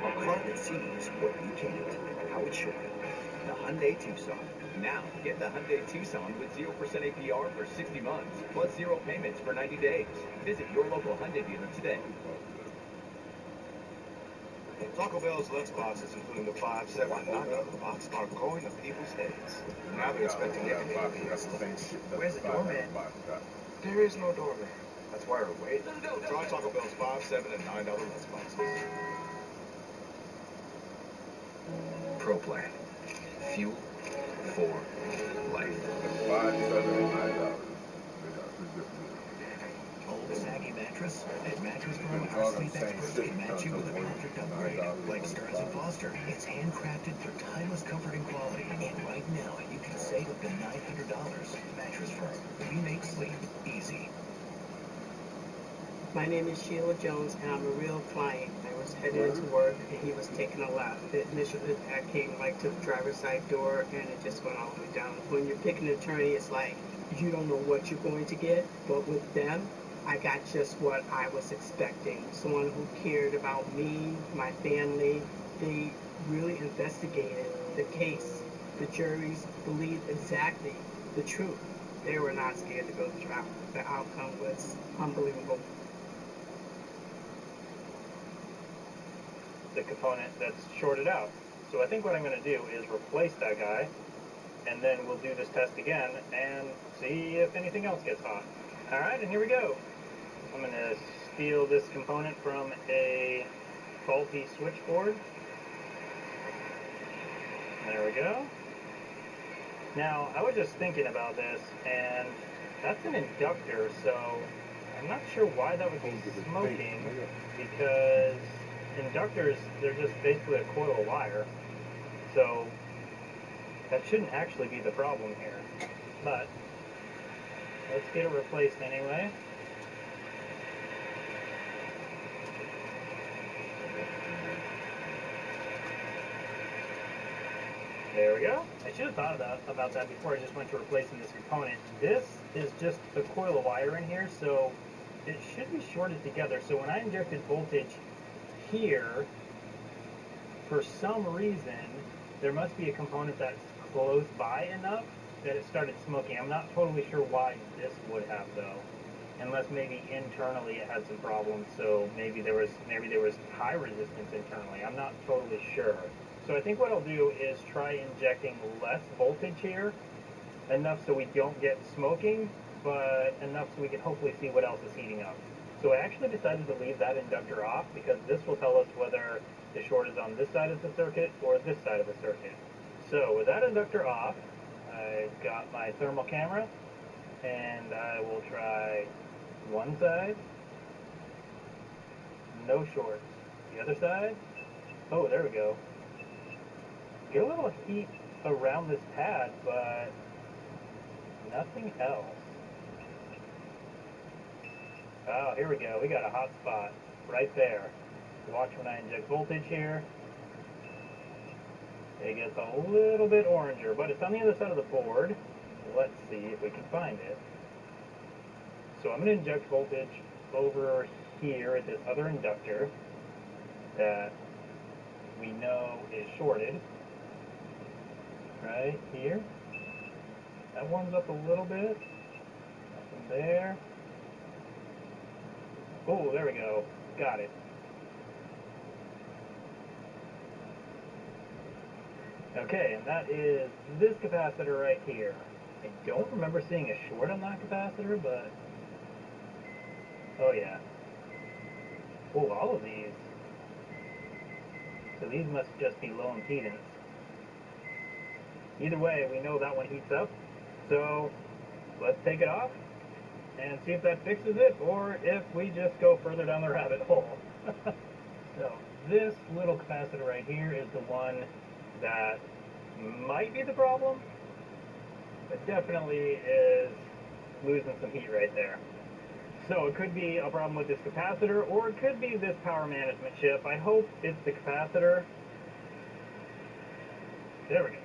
A car that sees what you can't, how it should. The Hyundai Tucson. Now, get the Hyundai Tucson with 0% APR for 60 months, plus 0 payments for 90 days. Visit your local Hyundai dealer today. Taco Bell's lunchboxes, including the $5, $7, and $9 box, are going to people's heads. Now they're expecting everything to be Where's the doorman? There is no doorman. That's why we're waiting. Try Taco Bell's $5, $7, and $9 lunchboxes. Pro Plan. Fuel for life. $5, $7, and $9. Old saggy mattress? At Mattress Firm, our sleep experts can match you with a perfect upgrade. Like Stearns & Foster, it's handcrafted for timeless comfort and quality. And right now, you can save up to $900. Mattress Firm, we make sleep easy. My name is Sheila Jones, and I'm a real client. I was headed into work, and he was taking a left. The initial impact came like to the driver's side door, and it just went all the way down. When you're picking an attorney, it's like you don't know what you're going to get, but with them, I got just what I was expecting. Someone who cared about me, my family. They really investigated the case. The juries believed exactly the truth. They were not scared to go to trial. The outcome was unbelievable. the component that's shorted out. So I think what I'm going to do is replace that guy, and then we'll do this test again and see if anything else gets hot. Alright, and here we go. I'm going to steal this component from a faulty switchboard. There we go. Now, I was just thinking about this, and that's an inductor, so I'm not sure why that would be smoking, because inductors, they're just basically a coil of wire. So that shouldn't actually be the problem here. But let's get it replaced anyway. There we go. I should have thought about that before I just went to replacing this component. This is just a coil of wire in here, so it should be shorted together. So when I injected voltage here, for some reason, there must be a component that's close by enough that it started smoking. I'm not totally sure why this would have, though, unless maybe internally it had some problems. So maybe there was high resistance internally. I'm not totally sure. So I think what I'll do is try injecting less voltage here, enough so we don't get smoking, but enough so we can hopefully see what else is heating up. So I actually decided to leave that inductor off because this will tell us whether the short is on this side of the circuit or this side of the circuit. So with that inductor off, I've got my thermal camera, and I will try one side, no shorts. The other side, oh, there we go. Get a little heat around this pad, but nothing else. Oh, here we go. We got a hot spot right there. Watch when I inject voltage here. It gets a little bit oranger, but it's on the other side of the board. Let's see if we can find it. So I'm going to inject voltage over here at this other inductor that we know is shorted. Right here. That warms up a little bit. Nothing there. Oh, there we go. Got it. Okay, and that is this capacitor right here. I don't remember seeing a short on that capacitor, but... oh yeah. Oh, all of these. So these must just be low impedance. Either way, we know that one heats up. So let's take it off and see if that fixes it, or if we just go further down the rabbit hole. So this little capacitor right here is the one that might be the problem, but definitely is losing some heat right there. So it could be a problem with this capacitor, or it could be this power management chip. I hope it's the capacitor. There we go.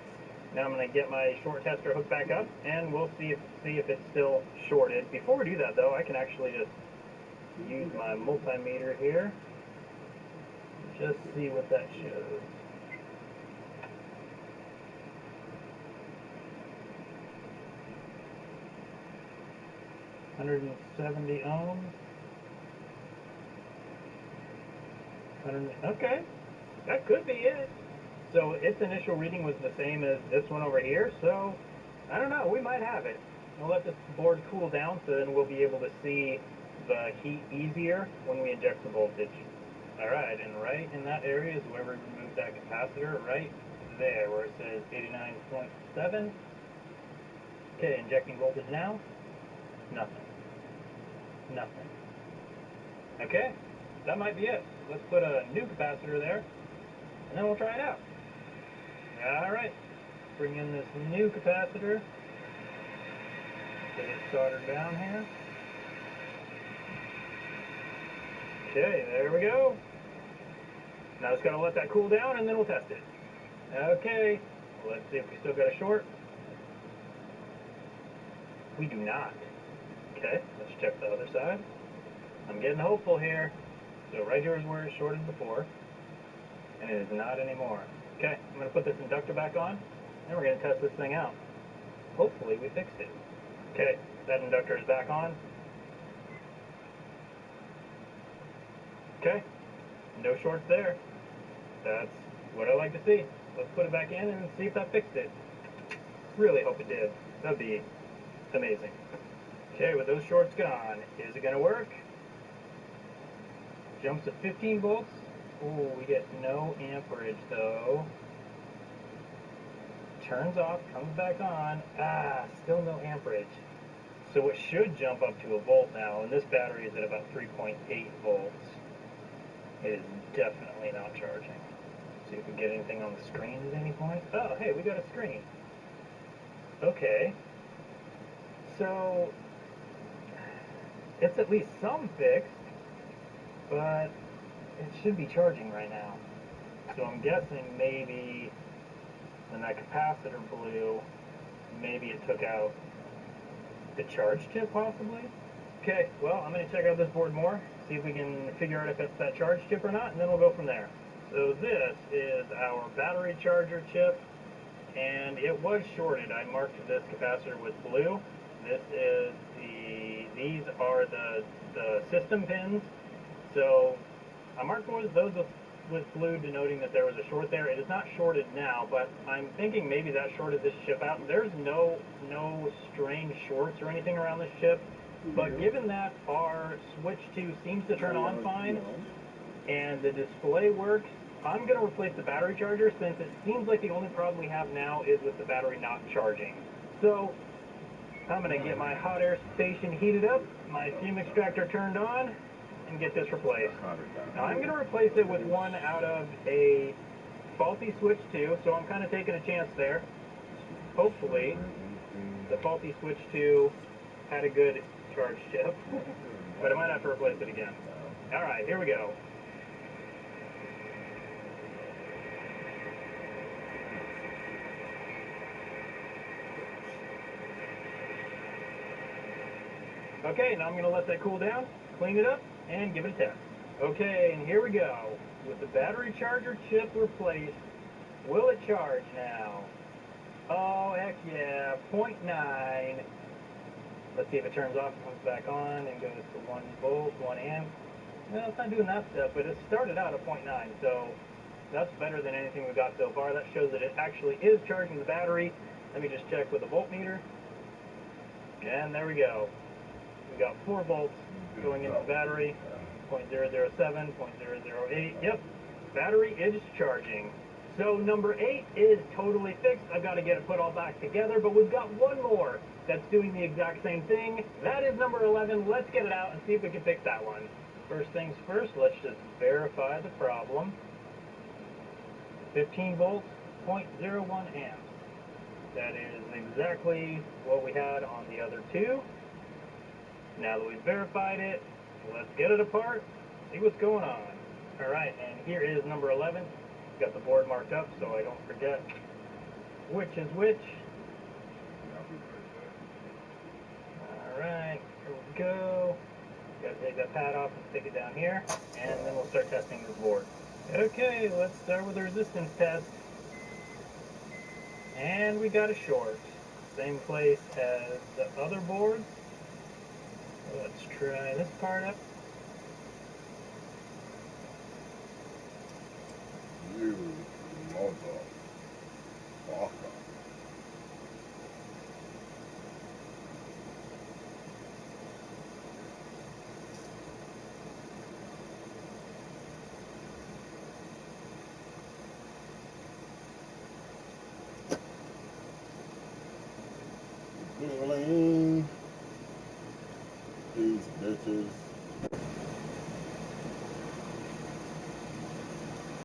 Now I'm going to get my short tester hooked back up, and we'll see if it's still shorted. Before we do that, though, I can actually just use my multimeter here. Just see what that shows. $170 ohms. Okay, that could be it. So its initial reading was the same as this one over here, so I don't know, we might have it. I'll let this board cool down so then we'll be able to see the heat easier when we inject the voltage. Alright, and right in that area is where we remove that capacitor, right there where it says 89.7. Okay, injecting voltage now. Nothing. Nothing. Okay, that might be it. Let's put a new capacitor there, and then we'll try it out. Alright, bring in this new capacitor. Get it soldered down here. Okay, there we go. Now just gotta let that cool down and then we'll test it. Okay, let's see if we still got a short. We do not. Okay, let's check the other side. I'm getting hopeful here. So right here is where it shorted before, and it is not anymore. Okay, I'm gonna put this inductor back on, and we're gonna test this thing out. Hopefully we fixed it. Okay, that inductor is back on. Okay, no shorts there. That's what I like to see. let's put it back in and see if that fixed it. Really hope it did. That'd be amazing. Okay, with those shorts gone, is it gonna work? Jumps to 15 volts. Ooh, we get no amperage though. Turns off, comes back on. Ah, still no amperage. So it should jump up to a volt now, and this battery is at about 3.8 volts. It is definitely not charging. See if we get anything on the screen at any point. Oh, hey, we got a screen. Okay. So, it's at least some fixed, but it should be charging right now. So I'm guessing maybe when that capacitor blew, maybe it took out the charge chip possibly? Okay, well, I'm going to check out this board more, see if we can figure out if it's that charge chip or not, and then we'll go from there. So this is our battery charger chip, and it was shorted. I marked this capacitor with blue. These are the system pins. So I marked those with blue, denoting that there was a short there. It is not shorted now, but I'm thinking maybe that shorted this chip out. There's no strange shorts or anything around this chip, but given that our switch 2 seems to turn on fine and the display works, I'm going to replace the battery charger, since it seems like the only problem we have now is with the battery not charging. So I'm going to get my hot air station heated up, my fume extractor turned on, and get this replaced. Now I'm going to replace it with one out of a faulty switch 2, so I'm kind of taking a chance there. Hopefully the faulty switch 2 had a good charge chip, but I might have to replace it again. Alright, here we go. Okay, now I'm going to let that cool down, clean it up, and give it a test. Okay, and here we go. With the battery charger chip replaced, will it charge now? Oh, heck yeah, 0.9. Let's see if it turns off and comes back on and goes to 1 volt, 1 amp. Well, it's not doing that stuff, but it started out at 0.9, so that's better than anything we've got so far. That shows that it actually is charging the battery. Let me just check with the voltmeter. And there we go. We got 4 volts going into the battery. 0.007, 0.008. Yep, battery is charging. So number 8 is totally fixed. I've got to get it put all back together, but we've got one more that's doing the exact same thing. That is number 11. Let's get it out and see if we can fix that one. First things first, let's just verify the problem. 15 volts, 0.01 amps. That is exactly what we had on the other 2. Now that we've verified it, let's get it apart, see what's going on. Alright, and here is number 11. Got the board marked up so I don't forget which is which. Alright, here we go. Gotta take that pad off and stick it down here, and then we'll start testing this board. Okay, let's start with the resistance test. And we got a short. Same place as the other board. Let's try this part up.